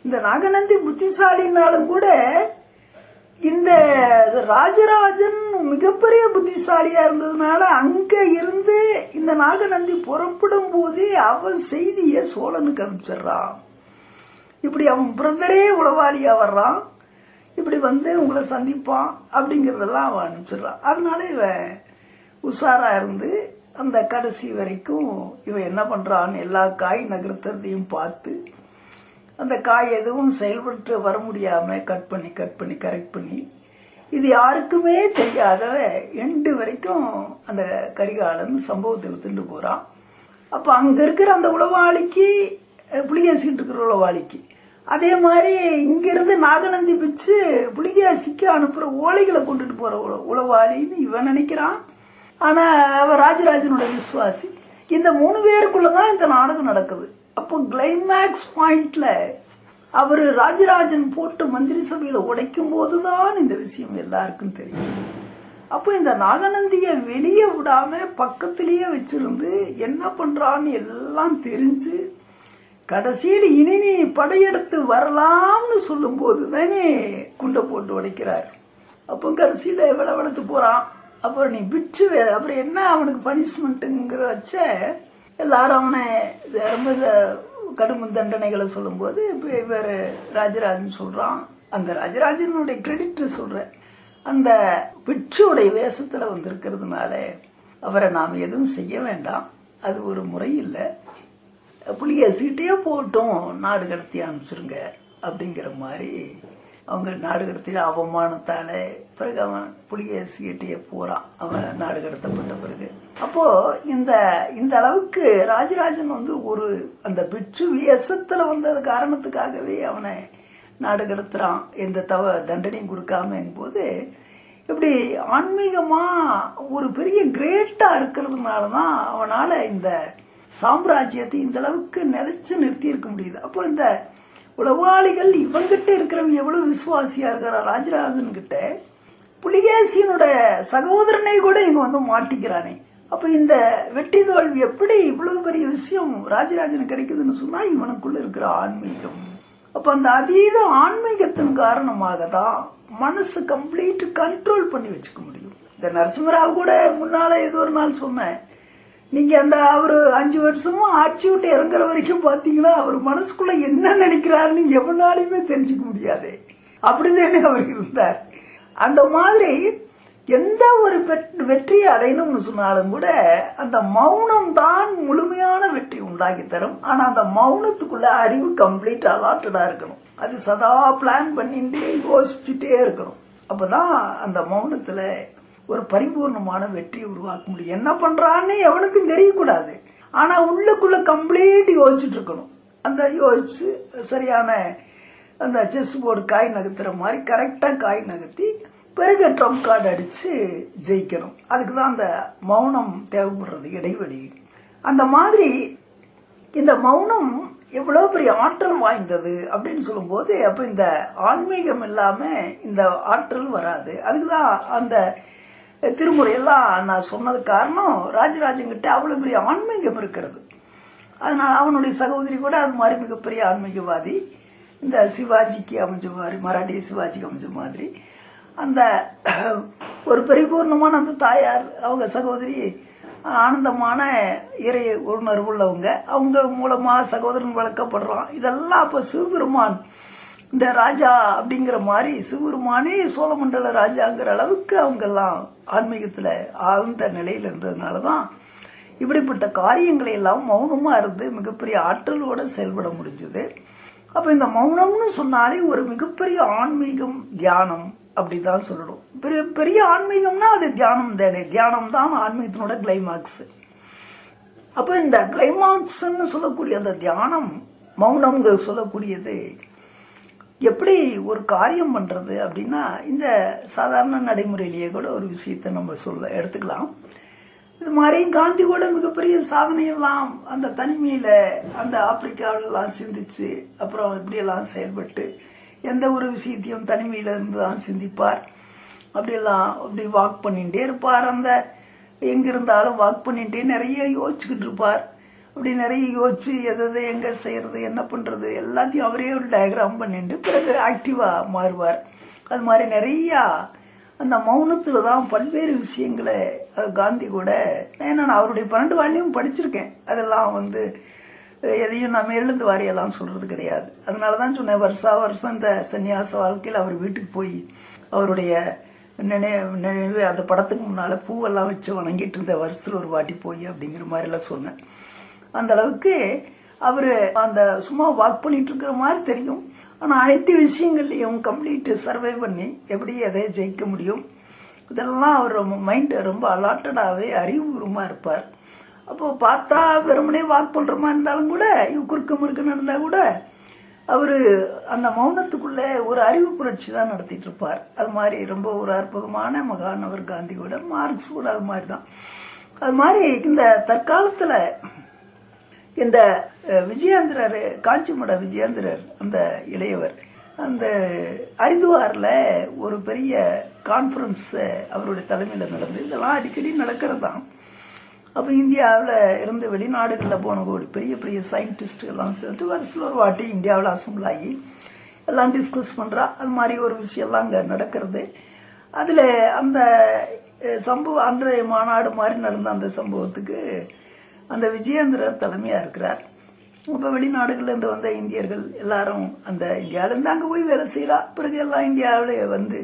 இந்த நாகநந்தி புத்திசாலினாலும் கூட இந்த ராஜராஜன் மிகப்பெரிய புத்திசாலியா இருந்ததுனால அங்க இருந்து இந்த நாகநந்தி புறப்படும் போதே அவன் செய்திய சோழனுக்கு அனுப்பிச்சிடுறான். இப்படி அவன் பிரதரே உளவாளியா வர்றான், இப்படி உங்களை சந்திப்பான் அப்படிங்கறதெல்லாம் அவன் அனுப்பிச்சிடுறான். அதனால இவன் உஷாரா இருந்து அந்த கடைசி வரைக்கும் இவன் என்ன பண்றான்னு எல்லா காய் நகர்த்துறதையும் பார்த்து அந்த காய் எதுவும் செயல்பட்டு வர முடியாம கட் பண்ணி கரெக்ட் பண்ணி இது யாருக்குமே தெரியாத எண்டு வரைக்கும் அந்த கரிகாலன் சம்பவத்தை எடுத்துட்டு போறான். அப்ப அங்க இருக்கிற அந்த உளவாளிக்கு புலிகேசிக்கிட்டு இருக்கிற உளவாளிக்கு அதே மாதிரி இங்கிருந்து நாகநந்தி பிச்சு புலிகேசிக்கு அனுப்புற ஓலைகளை கொண்டுட்டு போற உளவாளின்னு இவன் நினைக்கிறான். ஆனா அவன் ராஜராஜனோட விசுவாசி. இந்த 3 பேருக்குள்ளதான் இந்த நாடகம் நடக்குது. அப்போ கிளைமேக்ஸ் பாயிண்ட்ல அவரு ராஜராஜன் போட்டு மந்திரி சபையில உடைக்கும் போதுதான் இந்த விஷயம் எல்லாருக்கும் தெரியும். அப்போ இந்த நாகநந்திய வெளியே விடாம பக்கத்திலேயே வச்சிருந்து என்ன பண்றான்னு எல்லாம் தெரிஞ்சு கடைசியில் இனி நீ படையெடுத்து வரலாம்னு சொல்லும் போது தானே குண்டை போட்டு உடைக்கிறார். அப்போ கடைசியில விளவெடுத்து போறான். அப்புறம் நீ பிச்சு அப்புறம் என்ன அவனுக்கு பனிஷ்மெண்ட்டுங்கிற வச்ச எல்லாரும் அவனை ரொம்ப கடும் தண்டனைகளை சொல்லும் போது இவர் ராஜராஜன் சொல்றான், அந்த ராஜராஜனுடைய கிரெடிட் சொல்றேன். அந்த பிட்சுடைய வேஷத்துல வந்திருக்கிறதுனால அவரை நாம் எதுவும் செய்ய வேண்டாம், அது ஒரு முறை இல்லை, புலிகேசிக்கிட்டே போட்டும் நாடு கடத்தி அனுப்பிச்சிருங்க அப்படிங்கிற மாதிரி அவங்க நாடு கடத்தில அவமானத்தால பிறகு அவன் புலிகேசிக்கிட்டே போறான், அவன் நாடு கடத்தப்பட்ட பிறகு. அப்போ இந்த இந்த அளவுக்கு ராஜராஜன் ஒரு அந்த பிட்சு வேஷத்துல வந்தது காரணத்துக்காகவே அவனை நாடு கடத்துறான், எந்த தண்டனையும் கொடுக்காம போது இப்படி ஆன்மீகமா ஒரு பெரிய கிரேட்டா இருக்கிறதுனாலதான் அவனால இந்த சாம்ராஜ்யத்தை இந்த அளவுக்கு நிலைச்சு நிறுத்தி இருக்க முடியுது. அப்போ இந்த உளவாளிகள் இவங்கிட்ட இருக்கிறவங்க எவ்வளவு விசுவாசியா இருக்கிற ராஜராஜன் கிட்ட புலிகேசியனோட சகோதரனை கூட இங்க மாட்டிக்கிறானே. அப்ப இந்த வெற்றி தோல்வி எப்படி இவ்வளவு பெரிய விஷயம் ராஜராஜனுக்கு கிடைக்குதுன்னு சொன்னா இவனுக்குள்ள இருக்கிற ஆன்மீகம். அப்ப அந்த அதீத ஆன்மீகத்தின் காரணமாக தான் மனசு கம்ப்ளீட் கண்ட்ரோல் பண்ணி வச்சுக்க முடியும். இந்த நரசிம்மராவ் கூட முன்னால ஏதோ ஒரு நாள் சொன்னேன், நீங்க அந்த அவரு 5 வருஷமும் ஆட்சி விட்டு இறங்குற வரைக்கும் பாத்தீங்கன்னா அவர் மனசுக்குள்ள என்ன நினைக்கிறாருன்னு எவனாலையுமே தெரிஞ்சுக்க முடியாது, அப்படிதானே அவர் இருந்தார். அந்த மாதிரி எந்த ஒரு வெற்றியை அடையணும்னு சொன்னாலும் கூட அந்த மௌனம் தான் முழுமையான வெற்றி உண்டாக்கி தரும். ஆனா அந்த மௌனத்துக்குள்ள அறிவு கம்ப்ளீட் அலாட்டடா இருக்கணும், அது சதா பிளான் பண்ணிட்டு யோசிச்சுட்டே இருக்கணும். அப்பதான் அந்த மௌனத்துல ஒரு பரிபூர்ணமான வெற்றியை உருவாக்க முடியும். என்ன பண்றான்னு எவனுக்கும் தெரியக்கூடாது, ஆனா உள்ளுக்குள்ள கம்ப்ளீட் யோசிச்சுட்டு இருக்கணும். அந்த யோசிச்சு சரியான அந்த செஸ் போர்டு காய் நகர்த்துற மாதிரி கரெக்டா காய் நகர்த்தி பிறகு ட்ரம்ப் கார்டு அடிச்சு ஜெயிக்கணும். அதுக்குதான் அந்த மௌனம் தேவைப்படுறது, இடைவெளி. அந்த மாதிரி இந்த மௌனம் எவ்வளவு பெரிய ஆற்றல் வாய்ந்தது அப்படின்னு சொல்லும் போது அப்ப இந்த ஆன்மீகம் இல்லாம இந்த ஆற்றல் வராது. அதுக்குதான் அந்த திருமுறையெல்லாம் நான் சொன்னது காரணம், ராஜராஜன் கிட்ட அவ்வளவு பெரிய ஆன்மீகம் இருக்கிறது. அதனால அவனுடைய சகோதரி கூட அது மாதிரி மிகப்பெரிய ஆன்மீகவாதி. இந்த சிவாஜிக்கு அமைஞ்ச மாதிரி, மராட்டிய சிவாஜிக்கு அமைஞ்ச மாதிரி அந்த ஒரு பரிபூர்ணமான அந்த தாயார், அவங்க சகோதரி ஆனந்தமான இறை உணர்வு உள்ளவங்க, அவங்க மூலமா சகோதரன் வளர்க்கப்படுறான். இதெல்லாம் அப்ப சிவபெருமான் இந்த ராஜா அப்படிங்கிற மாதிரி சிவபெருமானே சோழமண்டல ராஜாங்கிற அளவுக்கு அவங்க எல்லாம் ஆன்மீகத்துல ஆழ்ந்த நிலையில இருந்ததுனாலதான் இப்படிப்பட்ட காரியங்களை எல்லாம் மௌனமா இருந்து மிகப்பெரிய ஆற்றலோட செயல்பட முடிஞ்சது. அப்ப இந்த மௌனம்னு சொன்னாலே ஒரு மிகப்பெரிய ஆன்மீகம், தியானம் அப்படிதான் சொல்லணும். பெரிய பெரிய ஆன்மீகம்னா அது தியானம் தானே, தியானம் தான் ஆன்மீகத்தினோட கிளைமாக்ஸ். அப்ப இந்த கிளைமாக்ஸ் சொல்லக்கூடிய அந்த தியானம், மௌனம் சொல்லக்கூடியது எப்படி ஒரு காரியம் பண்றது அப்படின்னா, இந்த சாதாரண நடைமுறையிலேயே கூட ஒரு விஷயத்தை நம்ம எடுத்துக்கலாம். இது மாதிரி காந்தி கூட மிகப்பெரிய சாதனையெல்லாம் அந்த தனிமையில அந்த ஆப்பிரிக்காவிலாம் சிந்திச்சு அப்புறம் இப்படியெல்லாம் செயல்பட்டு எந்த ஒரு விஷயத்தையும் தனிமையில இருந்து தான் சிந்திப்பார். அப்படியெல்லாம் அப்படி வாக் பண்ணிட்டே இருப்பார். அந்த எங்க இருந்தாலும் வாக் பண்ணிட்டே நிறைய யோசிச்சுக்கிட்டு இருப்பார். அப்படி நிறைய யோசிச்சு எதை எங்க செய்யறது, என்ன பண்றது எல்லாத்தையும் அவரே ஒரு டயக்ராம் பண்ணிட்டு பிறகு ஆக்டிவா மாறுவார். அது மாதிரி நிறைய அந்த மௌனத்துல தான் பல்வேறு விஷயங்களை காந்தி கூட, ஏன்னா நான் அவருடைய 12 வால்யூம் படிச்சிருக்கேன். அதெல்லாம் எதையும் நம்ம எழுந்து வாரியெல்லாம் சொல்றது கிடையாது. அதனாலதான் சொன்னேன், வருஷம் இந்த சன்னியாச வாழ்க்கையில் அவர் வீட்டுக்கு போய் அவருடைய நினைவு அந்த படத்துக்கு முன்னால பூவெல்லாம் வச்சு வணங்கிட்டு இருந்த வருஷத்துல ஒரு வாட்டி போய் அப்படிங்கிற மாதிரி எல்லாம் சொன்னேன். அந்த அளவுக்கு அவரு அந்த சும்மா வாக் பண்ணிட்டு இருக்கிற மாதிரி தெரியும், ஆனா அனைத்து விஷயங்கள்லயும் கம்ப்ளீட் சர்வை பண்ணி எப்படி எதை ஜெயிக்க முடியும் இதெல்லாம் அவர் மைண்ட் ரொம்ப அலாட்டடாவே அறிவுபூர்வமா இருப்பார். அப்போ பார்த்தா வெறுமனே வாக் பண்ற மாதிரி இருந்தாலும் கூட, குறுக்க முறுக்குன்னு இருந்தா கூட அவரு அந்த மௌனத்துக்குள்ள ஒரு அறிவு புரட்சி தான் நடத்திட்டு இருப்பார். அது மாதிரி ரொம்ப ஒரு அற்புதமான மகான் அவர் காந்தி கூட. மார்க்ஸ் கூட அது மாதிரி தான். அது மாதிரி இந்த தற்காலத்துல இந்த விஜயேந்திரர், காஞ்சிமட விஜயேந்திரர் அந்த இளையவர், அந்த ஹரித்வார்ல ஒரு பெரிய கான்ஃபரன்ஸ் அவருடைய தலைமையில் நடந்து, இதெல்லாம் அடிக்கடி நடக்கிறது தான். அப்போ இந்தியாவில் இருந்து வெளிநாடுகளில் போன ஒரு பெரிய பெரிய சயின்டிஸ்ட்கள்லாம் சேர்த்து வருஷத்தில் ஒரு வாட்டி இந்தியாவில் அசம்பிள் ஆகி எல்லாம் டிஸ்கஸ் பண்ணுறா. அது மாதிரி ஒரு விஷயம்லாம் அங்கே நடக்கிறது. அதில் அந்த சம்பவம், அன்றைய மாநாடு மாதிரி நடந்த அந்த சம்பவத்துக்கு அந்த விஜயேந்திரர் தலைமையாக இருக்கிறார். இப்போ வெளிநாடுகள்ல இருந்து வந்த இந்தியர்கள் எல்லாரும் அந்த இந்தியாவிலேருந்து அங்கே போய் வேலை செய்கிறா. பிறகு எல்லாம் இந்தியாவிலே வந்து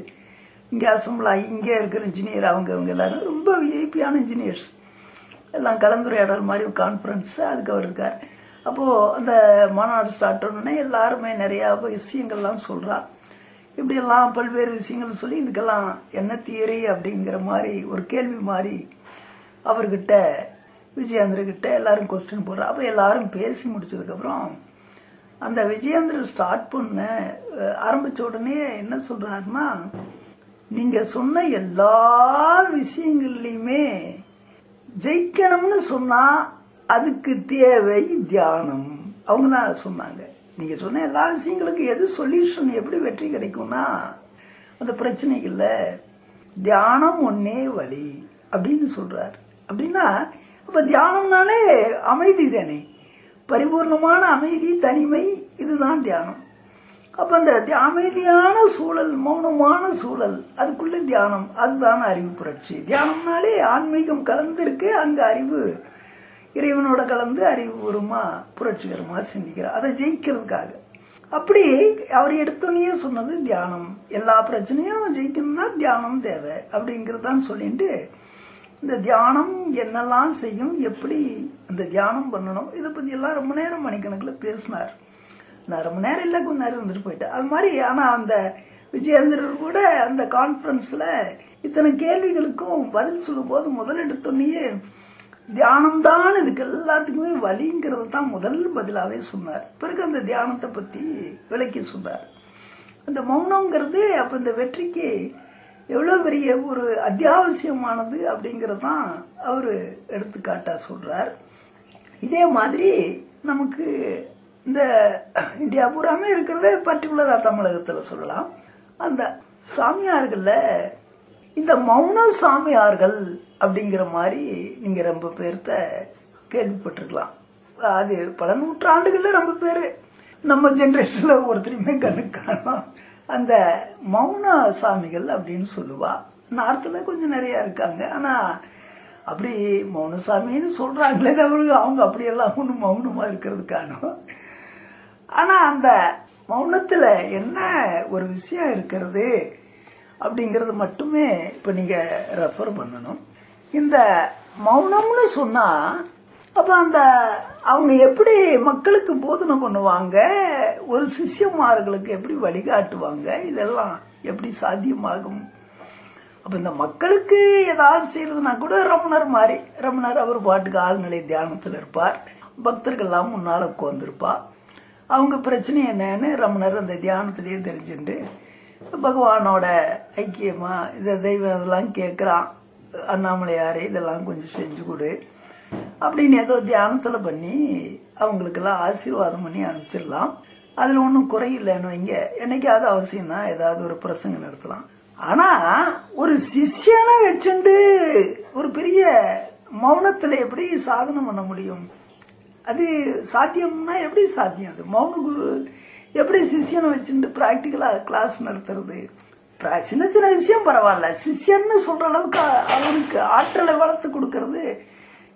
இங்கே அசம்பிள் ஆகி இங்கே இருக்கிற இன்ஜினியர் அவங்க எல்லாரும் ரொம்ப விஐபியான இன்ஜினியர்ஸ் எல்லாம் கலந்துரையாடல் மாதிரி கான்ஃபரன்ஸ் அதுக்கு அவர் இருக்கார். அப்போது அந்த மாநாடு ஸ்டார்ட் ஆனோடனே எல்லாருமே நிறையா விஷயங்கள்லாம் சொல்கிறா. இப்படியெல்லாம் பல்வேறு விஷயங்கள் சொல்லி இதுக்கெல்லாம் என்ன தியரி அப்படிங்கிற மாதிரி ஒரு கேள்வி மாதிரி அவர்கிட்ட விஜயேந்திரகிட்ட எல்லாரும் கொஸ்டின் போடுறா. அப்போ எல்லாரும் பேசி முடிச்சதுக்கப்புறம் அந்த விஜயேந்திரன் ஸ்டார்ட் பண்ண ஆரம்பித்த உடனே என்ன சொல்கிறாருன்னா, நீங்கள் சொன்ன எல்லா விஷயங்கள்லையுமே ஜெயிக்கணும்னு சொன்னால் அதுக்கு தேவை தியானம். அவங்க தான் சொன்னாங்க. நீங்கள் சொன்ன எல்லா விஷயங்களுக்கும் எது சொல்யூஷன், எப்படி வெற்றி கிடைக்கும்னா அந்த பிரச்சனைகளில் தியானம் ஒன்னே வழி அப்படின்னு சொல்கிறார். அப்படின்னா அப்போ தியானம்னாலே அமைதி தானே, பரிபூர்ணமான அமைதி, தனிமை, இதுதான் தியானம். அப்போ அந்த அமைதியான சூழல், மௌனமான சூழல், அதுக்குள்ளே தியானம், அதுதான் அறிவு புரட்சி. தியானம்னாலே ஆன்மீகம் கலந்துருக்கு, அங்கே அறிவு இறைவனோட கலந்து அறிவுபூர்வமாக புரட்சிகரமாக சிந்திக்கிறார், அதை ஜெயிக்கிறதுக்காக. அப்படி அவர் எடுத்தோன்னே சொன்னது தியானம். எல்லா பிரச்சனையும் ஜெயிக்கணும்னா தியானம் தேவை அப்படிங்கிறது தான் சொல்லிட்டு இந்த தியானம் என்னெல்லாம் செய்யும், எப்படி அந்த தியானம் பண்ணணும், இதை பற்றியெல்லாம் ரொம்ப நேரம் மணிக்கணக்கில் பேசினார். நான் ரொம்ப நேரம் இல்லை, கொஞ்ச நேரம் இருந்துட்டு போயிட்டேன் அது மாதிரி. ஆனால் அந்த விஜயேந்திரர் கூட அந்த கான்ஃபரன்ஸில் இத்தனை கேள்விகளுக்கும் பதில் சொல்லும்போது முதல் எடுத்தோன்னே தியானம்தான் இதுக்கு எல்லாத்துக்குமே வழிங்கிறது தான் முதல் பதிலாகவே சொன்னார். பிறகு அந்த தியானத்தை பற்றி விளக்கி சொன்னார். அந்த மௌனங்கிறது அப்போ இந்த வெற்றிக்கு எவ்வளோ பெரிய ஒரு அத்தியாவசியமானது அப்படிங்கிறது தான் அவர் எடுத்துக்காட்டாக சொல்கிறார். இதே மாதிரி நமக்கு இந்த இந்தியா பூராமே இருக்கிறத பர்டிகுலராக தமிழகத்தில் சொல்லலாம். அந்த சாமியார்களில் இந்த மௌன சாமியார்கள் அப்படிங்கிற மாதிரி நீங்கள் ரொம்ப பேர்த்த கேள்விப்பட்டிருக்கலாம். அது பல நூற்றாண்டுகளில் ரொம்ப பேர் நம்ம ஜென்ரேஷனில் ஒருத்தரையுமே கண்ணுக்கு காணும். அந்த மௌன சாமிகள் அப்படின்னு சொல்லுவா. நார்த்தில் கொஞ்சம் நிறையா இருக்காங்க. ஆனால் அப்படி மௌனசாமின்னு சொல்கிறாங்களே தவிர அவங்க அப்படியெல்லாம் ஒன்றும் மௌனமாக இருக்கிறது காணும். ஆனால் அந்த மௌனத்தில் என்ன ஒரு விஷயம் இருக்கிறது அப்படிங்கிறது மட்டுமே இப்போ நீங்கள் ரெஃபர் பண்ணணும். இந்த மௌனம்னு சொன்னால் அப்போ அந்த அவங்க எப்படி மக்களுக்கு போதனை பண்ணுவாங்க, ஒரு சிஷ்யமார்களுக்கு எப்படி வழிகாட்டுவாங்க, இதெல்லாம் எப்படி சாத்தியமாகும். அப்போ இந்த மக்களுக்கு ஏதாவது செய்யறதுனா கூட ரமணர் மாதிரி, ரமணர் அவர் பாட்டுக்கு ஆழ்நிலை தியானத்தில் இருப்பார், பக்தர்கள்லாம் முன்னால் உட்காந்துருப்பா. அவங்க பிரச்சனை என்னன்னு ரமணர் அந்த தியானத்திலேயே தெரிஞ்சுட்டு பகவானோட ஐக்கியமா இதை தெய்வம் இதெல்லாம் கேட்குறான், அண்ணாமலையாரே இதெல்லாம் கொஞ்சம் செஞ்சு கொடு அப்படின்னு ஏதோ தியானத்தில் பண்ணி அவங்களுக்கெல்லாம் ஆசீர்வாதம் பண்ணி அனுப்பிச்சிடலாம். அதில் ஒன்றும் குறையில்லைன்னு வைங்க. என்னைக்காவது அவசியம்னா ஏதாவது ஒரு பிரசங்கம் நடத்தலாம். ஆனால் ஒரு சிஷ்யனை வச்சுண்டு ஒரு பெரிய மௌனத்தில் எப்படி சாதனை பண்ண முடியும்? அது சாத்தியம்னா எப்படி சாத்தியம்? அது மௌன குரு எப்படி சிஷ்யனை வச்சுட்டு ப்ராக்டிக்கலாக கிளாஸ் நடத்துறது? சின்ன சின்ன விஷயம் பரவாயில்ல, சிஷ்யன்னு சொல்கிற அளவுக்கு அவனுக்கு ஆற்றலை வளர்த்து கொடுக்கறது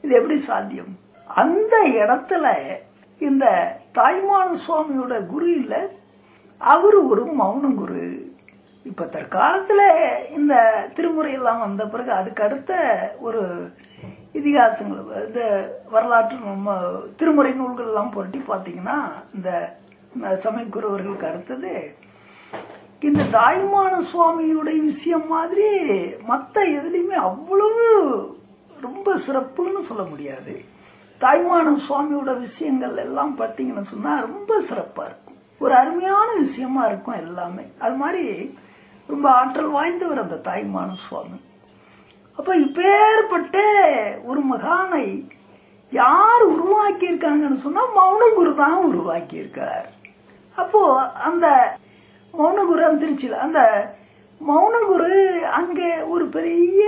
இது எப்படி சாத்தியம்? அந்த இடத்துல இந்த தாய்மான சுவாமியோட குரு இல்லை, அவர் ஒரு மௌன குரு. இப்போ தற்காலத்தில் இந்த திருமுறையெல்லாம் வந்த பிறகு அதுக்கு அடுத்த ஒரு இதிகாசங்கள், இந்த வரலாற்று நம்ம திருமுறை நூல்கள்லாம் புரட்டி பார்த்தீங்கன்னா இந்த சமயக்குறவர்களுக்கு அடுத்தது இந்த தாய்மான சுவாமியுடைய விஷயம் மாதிரி மற்ற எதுலையுமே அவ்வளவு ரொம்ப சிறப்புன்னு சொல்ல முடியாது. தாய்மான சுவாமியோட விஷயங்கள் எல்லாம் பார்த்தீங்கன்னு சொன்னால் ரொம்ப சிறப்பாக இருக்கும், ஒரு அருமையான விஷயமா இருக்கும் எல்லாமே. அது மாதிரி ரொம்ப ஆற்றல் வாய்ந்தவர் அந்த தாய்மான சுவாமி. அப்போ இப்பேற்பட்ட ஒரு மகானை யார் உருவாக்கி இருக்காங்கன்னு சொன்னால் மௌன குரு தான் உருவாக்கி இருக்கார். அப்போ அந்த மௌனகுரு திருச்சியில் அந்த மௌனகுரு அங்கே ஒரு பெரிய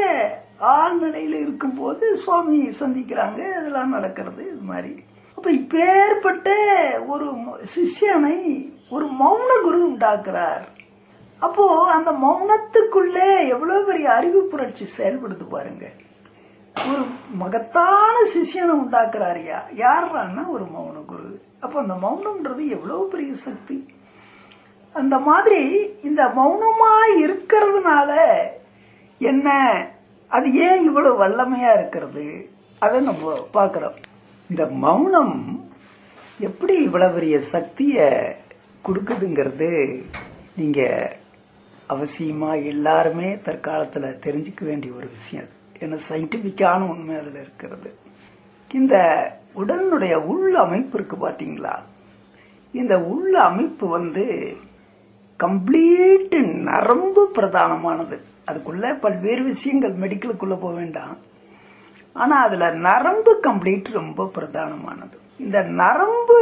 ஆழ்நிலையில் இருக்கும்போது சுவாமி சந்திக்கிறாங்க, இதெல்லாம் நடக்கிறது இது மாதிரி. அப்போ இப்பேற்பட்ட ஒரு சிஷ்யனை ஒரு மௌன குரு உண்டாக்குறார். அப்போ அந்த மௌனத்துக்குள்ளே எவ்வளோ பெரிய அறிவு புரட்சி செயல்படுது பாருங்க. ஒரு மகத்தான சிஷியனை உண்டாக்குறாருயா. யாருன்னா ஒரு மௌன குரு. அப்போ அந்த மௌனம்ன்றது எவ்வளவு பெரிய சக்தி. அந்த மாதிரி இந்த மௌனமா இருக்கிறதுனால என்ன, அது ஏன் இவ்வளவு வல்லமையா இருக்கிறது, அதை நம்ம பார்க்கிறோம். இந்த மௌனம் எப்படி இவ்வளவு பெரிய சக்தியை கொடுக்குதுங்கிறது நீங்க அவசியமா எல்லாருமே தற்காலத்தில் தெரிஞ்சுக்க வேண்டிய ஒரு விஷயம். ஏன்னா சயின்டிபிக்கான உண்மை அதில் இருக்கிறது. இந்த உடலினுடைய உள் அமைப்பு இருக்கு பார்த்தீங்களா, இந்த உள் அமைப்பு கம்ப்ளீட் நரம்பு பிரதானமானது. அதுக்குள்ள பல்வேறு விஷயங்கள் மெடிக்கலுக்குள்ள போக வேண்டாம். ஆனா அதுல நரம்பு கம்ப்ளீட் ரொம்ப பிரதானமானது. இந்த நரம்பு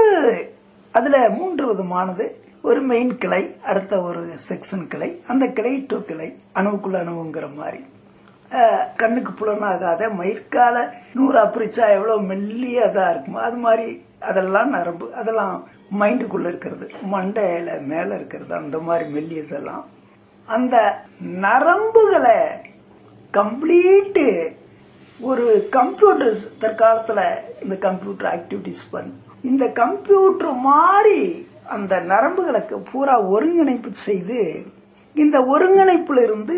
அதுல 3 விதமானது. ஒரு மெயின் கிளை, அடுத்த ஒரு செக்ஷன் கிளை, அந்த கிளை டு கிளை, அணுவுக்குள்ள அணுவுங்கிற மாதிரி. கண்ணுக்கு புலனாகாத மயிர்கால 100 பிரிச்சா எவ்வளவு மெல்லியதா இருக்குமோ அது மாதிரி அதெல்லாம் நரம்பு. அதெல்லாம் மைண்டுக்குள்ள இருக்கிறது, மண்டையில மேல இருக்கிறது, அந்த மாதிரி மெல்லியதெல்லாம். அந்த நரம்புகளை கம்ப்ளீட் ஒரு கம்ப்யூட்டர், தற்காலத்துல இந்த கம்ப்யூட்டர் ஆக்டிவிட்டிஸ் இந்த கம்ப்யூட்டர் மாதிரி அந்த நரம்புகளுக்கு பூரா ஒருங்கிணைப்பு செய்து, இந்த ஒருங்கிணைப்புல இருந்து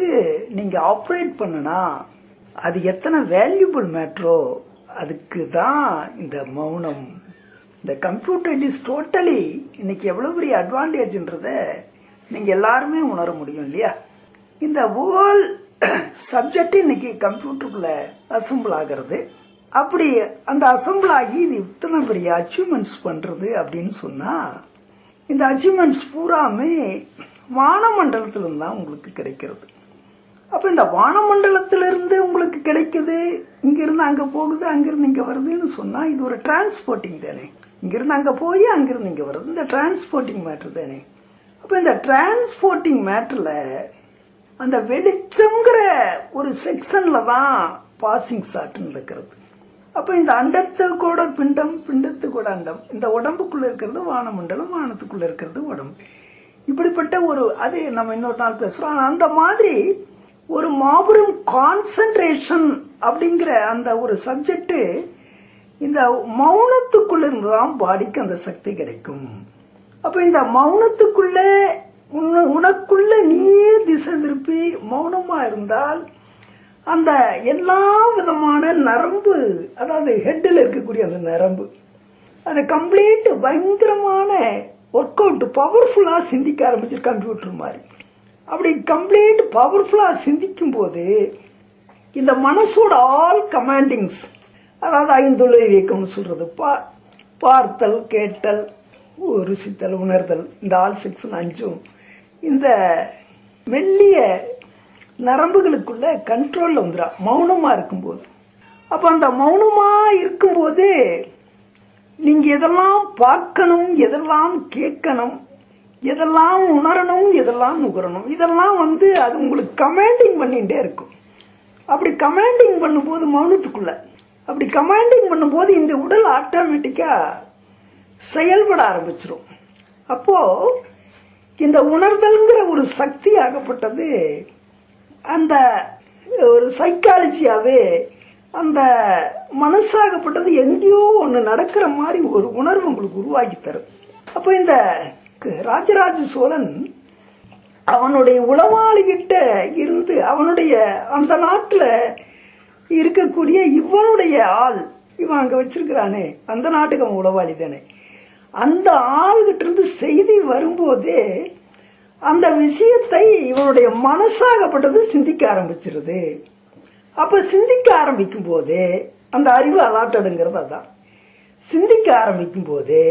நீங்க ஆப்ரேட் பண்ணுனா அது எத்தனை வேல்யூபிள் மேட்ரோ அதுக்கு தான் இந்த மௌனம். இந்த கம்ப்யூட்டர் இட் இஸ் டோட்டலி இன்னைக்கு எவ்வளவு பெரிய அட்வான்டேஜ்ன்றத நீங்க எல்லாருமே உணர முடியும் இல்லையா. இந்த ஹோல் சப்ஜெக்ட் இன்னைக்கு கம்ப்யூட்டருக்குள்ள அசம்பிள் ஆகிறது. அப்படி அந்த அசம்பிள் ஆகி இது இத்தனை பெரிய அச்சீவ்மெண்ட்ஸ் பண்றது அப்படின்னு சொன்னா, இந்த அச்சீவ்மெண்ட்ஸ் பூராமே வானமண்டலத்திலிருந்து தான் உங்களுக்கு கிடைக்கிறது. அப்ப இந்த வானமண்டலத்திலிருந்து உங்களுக்கு கிடைக்குது, இங்கிருந்து அங்க போகுது, அங்கிருந்து இங்க வருதுன்னு சொன்னா இது ஒரு டிரான்ஸ்போர்ட்டிங் தானே. இங்கிருந்து அங்க போய் அங்கிருந்து இங்க வருது, இந்த டிரான்ஸ்போர்ட்டிங் மேட்டர் தானே. அப்ப இந்த டிரான்ஸ்போர்ட்டிங் மேட்டர்ல அந்த வெளிச்சம்ங்கிற ஒரு செக்ஷன்ல தான் பாசிங் ஷாட்னு இருக்கிறது. அப்ப இந்த அண்டத்து கூட பிண்டம், பிண்டத்து கூட அண்டம், இந்த உடம்புக்குள்ள இருக்கிறது வானமண்டலம், வானத்துக்குள்ள இருக்கிறது உடம்பு. இப்படிப்பட்ட ஒரு, அது நம்ம இன்னொரு நாள் பேசுறோம். அந்த மாதிரி ஒரு மாபெரும் கான்சென்ட்ரேஷன் அப்படிங்கிற அந்த ஒரு சப்ஜெக்ட் இந்த மௌனத்துக்குள்ள இருந்துதான் பாடிக்கு அந்த சக்தி கிடைக்கும். அப்ப இந்த மௌனத்துக்குள்ள உனக்குள்ள நீயே திசை திருப்பி மௌனமா இருந்தால் அந்த எல்லா விதமான நரம்பு, அதாவது ஹெட்டில் இருக்கக்கூடிய அந்த நரம்பு, அது கம்ப்ளீட் பயங்கரமான ஒர்க் அவுட் பவர்ஃபுல்லா சிந்திக்க ஆரம்பிச்சு கம்ப்யூட்டர் மாதிரி. அப்படி கம்ப்ளீட் பவர்ஃபுல்லா சிந்திக்கும் போது இந்த மனசோட ஆல் கமாண்டிங்ஸ், அதாவது ஐந்துள்ள இயக்கம்னு சொல்றது, பார்த்தல், கேட்டல், ருசித்தல், உணர்தல், இந்த ஆல் செக்ஷன் 5ம் இந்த மெல்லிய நரம்புகளுக்குள்ள கண்ட்ரோல்ல வந்துடா மௌனமா இருக்கும்போது. அப்ப அந்த மௌனமா இருக்கும்போது நீங்க எதெல்லாம் பார்க்கணும், எதெல்லாம் கேட்கணும், எதெல்லாம் உணரணும், எதெல்லாம் நுகரணும், இதெல்லாம் அது உங்களுக்கு கமாண்டிங் பண்ணிட்டே இருக்கும். அப்படி கமாண்டிங் பண்ணும்போது மௌனத்துக்குள்ள அப்படி கமாண்டிங் பண்ணும்போது இந்த உடல் ஆட்டோமேட்டிக்கா செயல்பட ஆரம்பிச்சிடும். அப்போ இந்த உணர்தல்ங்கிற ஒரு சக்தி ஆகப்பட்டது அந்த ஒரு சைக்காலஜியாவே அந்த மனசாகப்பட்டது எங்கேயோ ஒன்று நடக்கிற மாதிரி ஒரு உணர்வு உங்களுக்கு உருவாக்கி தரும். அப்போ இந்த ராஜராஜ சோழன் அவனுடைய உளவாளிகிட்ட இருந்து அவனுடைய அந்த நாட்டுல இருக்கக்கூடிய இவனுடைய ஆள், இவன் அங்க வச்சிருக்கிறானே அந்த நாட்டுக்கு அவன் உளவாளி தானே, அந்த ஆள்கிட்ட இருந்து செய்தி வரும்போதே அந்த விஷயத்தை இவனுடைய மனசாகப்பட்டது சிந்திக்க ஆரம்பிச்சிருது. அப்ப சிந்திக்க ஆரம்பிக்கும் போதே அந்த அறிவு அலாட்டடுங்கிறது அதான். சிந்திக்க ஆரம்பிக்கும் போதே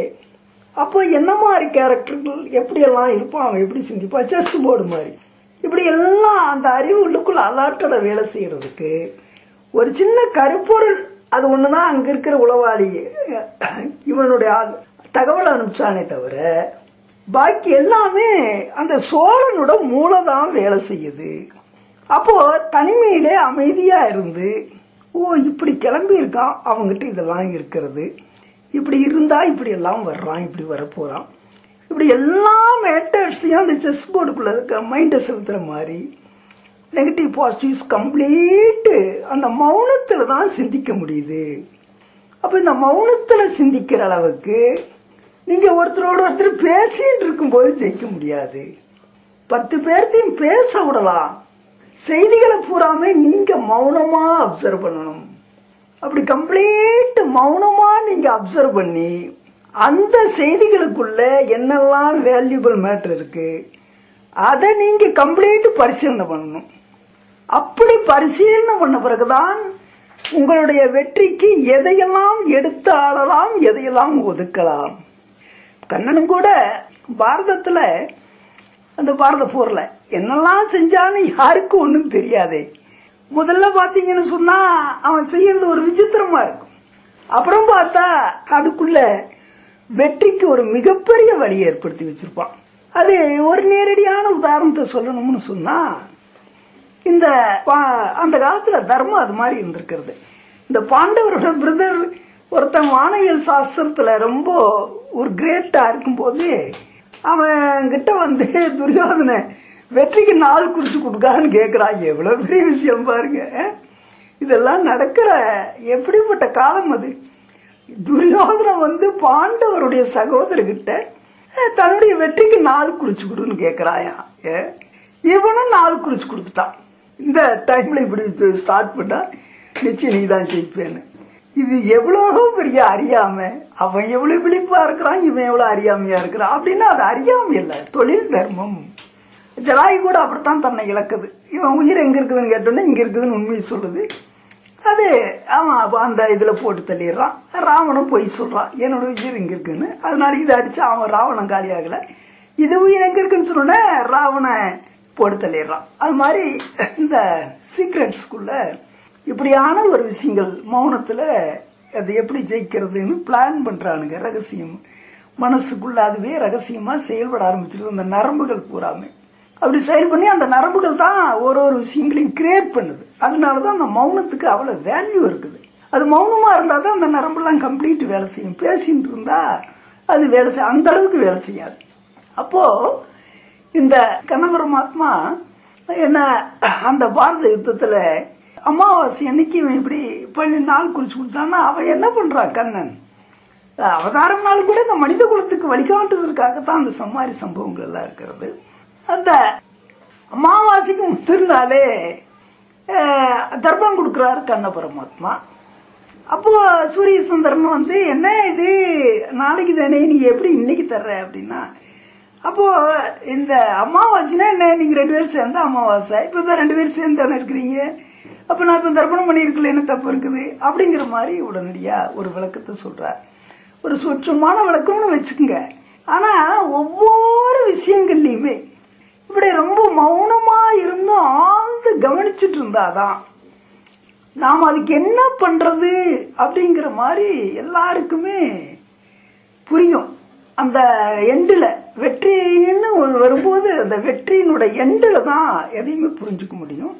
அப்போ என்ன மாதிரி கேரக்டர்கள் எப்படியெல்லாம் இருப்பான், அவன் எப்படி சிந்திப்பான், செஸ் போர்டு மாதிரி இப்படி எல்லாம் அந்த அறிவு உள்ளுக்குள்ள அலாட்டட வேலை செய்யறதுக்கு ஒரு சின்ன கருப்பொருள் அது ஒண்ணுதான் அங்க இருக்கிற உளவாளி இவனுடைய ஆள் தகவல் அனுப்பிச்சானே தவிர பாக்கி எல்லாமே அந்த சோழனோட மூளைதான் வேலை செய்யுது. அப்போ தனிமையிலே அமைதியா இருந்து, ஓ இப்படி கிளம்பி இருக்கான், அவங்ககிட்ட இதெல்லாம் இருக்கிறது, இப்படி இருந்தா இப்படி எல்லாம் வர்றான், இப்படி வரப்போறான், இப்படி எல்லா மேட்டர்ஸையும் அந்த செஸ் போர்டுக்குள்ள இருக்க மைண்டை செலுத்துற மாதிரி நெகட்டிவ் பாசிட்டிவ்ஸ் கம்ப்ளீட் அந்த மௌனத்துல தான் சிந்திக்க முடியுது. அப்ப இந்த மௌனத்துல சிந்திக்கிற அளவுக்கு நீங்க ஒருத்தரோட ஒருத்தர் பேசிட்டு இருக்கும்போது ஜெயிக்க முடியாது. 10 பேர்த்தையும் பேச விடலாம், செய்திகளை பூராமே நீங்க மௌனமா அப்சர்வ் பண்ணணும். அப்படி கம்ப்ளீட் மௌனமா நீங்க அப்சர்வ் பண்ணி அந்த செய்திகளுக்குள்ள என்னெல்லாம் வேல்யூபிள் மேட்டர் இருக்கு அதை நீங்க கம்ப்ளீட் பரிசீலனை பண்ணணும். அப்படி பரிசீலனை பண்ண பிறகுதான் உங்களுடைய வெற்றிக்கு எதையெல்லாம் எடுத்து ஆளலாம், எதையெல்லாம் ஒதுக்கலாம். கண்ணனும் கூட பாரதத்துல அந்த பாரத போர்ல என்னெல்லாம் செஞ்சான்னு யாருக்கும் ஒன்றும் தெரியாதே. முதல்ல பாத்தீங்கன்னு சொன்னா அவன் செய்யறது ஒரு விசித்திரமா இருக்கும். அப்புறம் பார்த்தா அதுக்குள்ள வெற்றிக்கு ஒரு மிகப்பெரிய வழி ஏற்படுத்தி வச்சிருப்பான். அது ஒரு நேரடியான உதாரணத்தை சொல்லணும்னு சொன்னா, இந்த அந்த காலத்துல தர்மம் அது மாதிரி இருந்திருக்கிறது. இந்த பாண்டவரோட பிரதர் ஒருத்தன் வானியல் சாஸ்திரத்துல ரொம்ப ஒரு கிரேட்டா இருக்கும்போது அவன் கிட்ட வந்து துரியோதன வெற்றிக்கு நாள் குறிச்சு கொடுக்கான்னு கேட்கிறான். எவ்வளவு பெரிய விஷயம் பாருங்க. இதெல்லாம் நடக்கிற எப்படிப்பட்ட காலம் அது. துரியோதனன் வந்து பாண்டவருடைய சகோதரர்கிட்ட தன்னுடைய வெற்றிக்கு நாள் குறிச்சு கொடுன்னு கேட்கிறாயா. இவனும் நாள் குறிச்சு கொடுத்துட்டான். இந்த டைம்ல இப்படி ஸ்டார்ட் பண்ணா நிச்சயம் நீ தான் ஜெயிப்பேன்னு. இது எவ்வளவு பெரிய அறியாம. அவன் எவ்வளவு விழிப்பா இருக்கிறான், இவன் எவ்வளவு அறியாமையா இருக்கிறான். அப்படின்னா அது அறியாமை இல்லை, தொழில் தர்மம். ஜடாயு கூட அப்படித்தான் தன்னை இழக்குது. இவன் உயிர் எங்க இருக்குதுன்னு கேட்டோன்னே இங்க இருக்குதுன்னு உண்மையை சொல்லுது. அது அவன் அந்த இதுல போட்டு தள்ளிடுறான். ராவணன் போய் சொல்றான் என்னோட உயிர் எங்க இருக்குன்னு. அதனால இதை அடிச்சு அவன் ராவணன் காலியாகல. இது உயிர் எங்க இருக்குன்னு சொன்னோன்னே ராவணன் போட்டு தள்ளிடுறான். அது மாதிரி இந்த சீக்ரெட்ஸ்குள்ள இப்படியான ஒரு விஷயங்கள் மௌனத்துல அது எப்படி ஜெயிக்கிறதுன்னு பிளான் பண்றானுங்க. ரகசியம் மனசுக்குள்ள அதுவே ரகசியமா செயல்பட ஆரம்பிச்சிருக்கு. அந்த நரம்புகள் பூராமே அப்படி செயல் பண்ணி அந்த நரம்புகள் தான் ஒரு ஒரு விஷயங்களையும் கிரியேட் பண்ணுது. அதனாலதான் அந்த மௌனத்துக்கு அவ்வளவு வேல்யூ இருக்குது. அது மௌனமா இருந்தா தான் அந்த நரம்புலாம் கம்ப்ளீட் வேலை செய்யும். பேசிட்டு இருந்தா அது வேலை செய்ய அந்த அளவுக்கு வேலை செய்யாது. அப்போ இந்த கண்ண பரமாத்மா என்ன அந்த பாரத யுத்தத்துல அமாவாசை அன்னைக்கு இவன் இப்படி பண்ணி நாள் குறிச்சு கொடுத்தான்னா அவன் என்ன பண்றான் கண்ணன் அவதாரம் நாள் கூட இந்த மனித குலத்துக்கு வழிகாட்டுவதற்காகத்தான் அந்த சம்மாரி சம்பவங்கள் எல்லாம் இருக்கிறது. அந்த அமாவாசைக்கு முத்திருந்தாலே தர்ப்பணம் கொடுக்கிறாரு கண்ண பரமாத்மா. அப்போ சூரிய சந்திரன் வந்து என்ன இது நாளைக்கு தானே நீ எப்படி இன்னைக்கு தர்ற அப்படின்னா, அப்போ இந்த அமாவாசைனா என்ன, நீங்க 2 பேரும் சேர்ந்த அமாவாசை, இப்பதான் 2 பேரும் சேர்ந்து தானே இருக்கிறீங்க, அப்ப நான் இப்ப தர்ப்பணம் பண்ணிருக்கல என்ன தப்பு இருக்குது அப்படிங்கிற மாதிரி உடனடியா ஒரு விளக்கத்தை சொல்றார். ஒரு சுற்றமான விளக்கம்னு வச்சுக்கோங்க. ஆனா ஒவ்வொரு விஷயங்கள்லயுமே இப்படி ரொம்ப மௌனமா இருந்து ஆழ்ந்து கவனிச்சுட்டு இருந்தாதான் நாம் அதுக்கு என்ன பண்றது அப்படிங்கிற மாதிரி எல்லாருக்குமே புரியும். அந்த எண்டுல வெற்றின்னு வரும்போது அந்த வெற்றியினுடைய எண்டுல தான் எதையுமே புரிஞ்சுக்க முடியும்.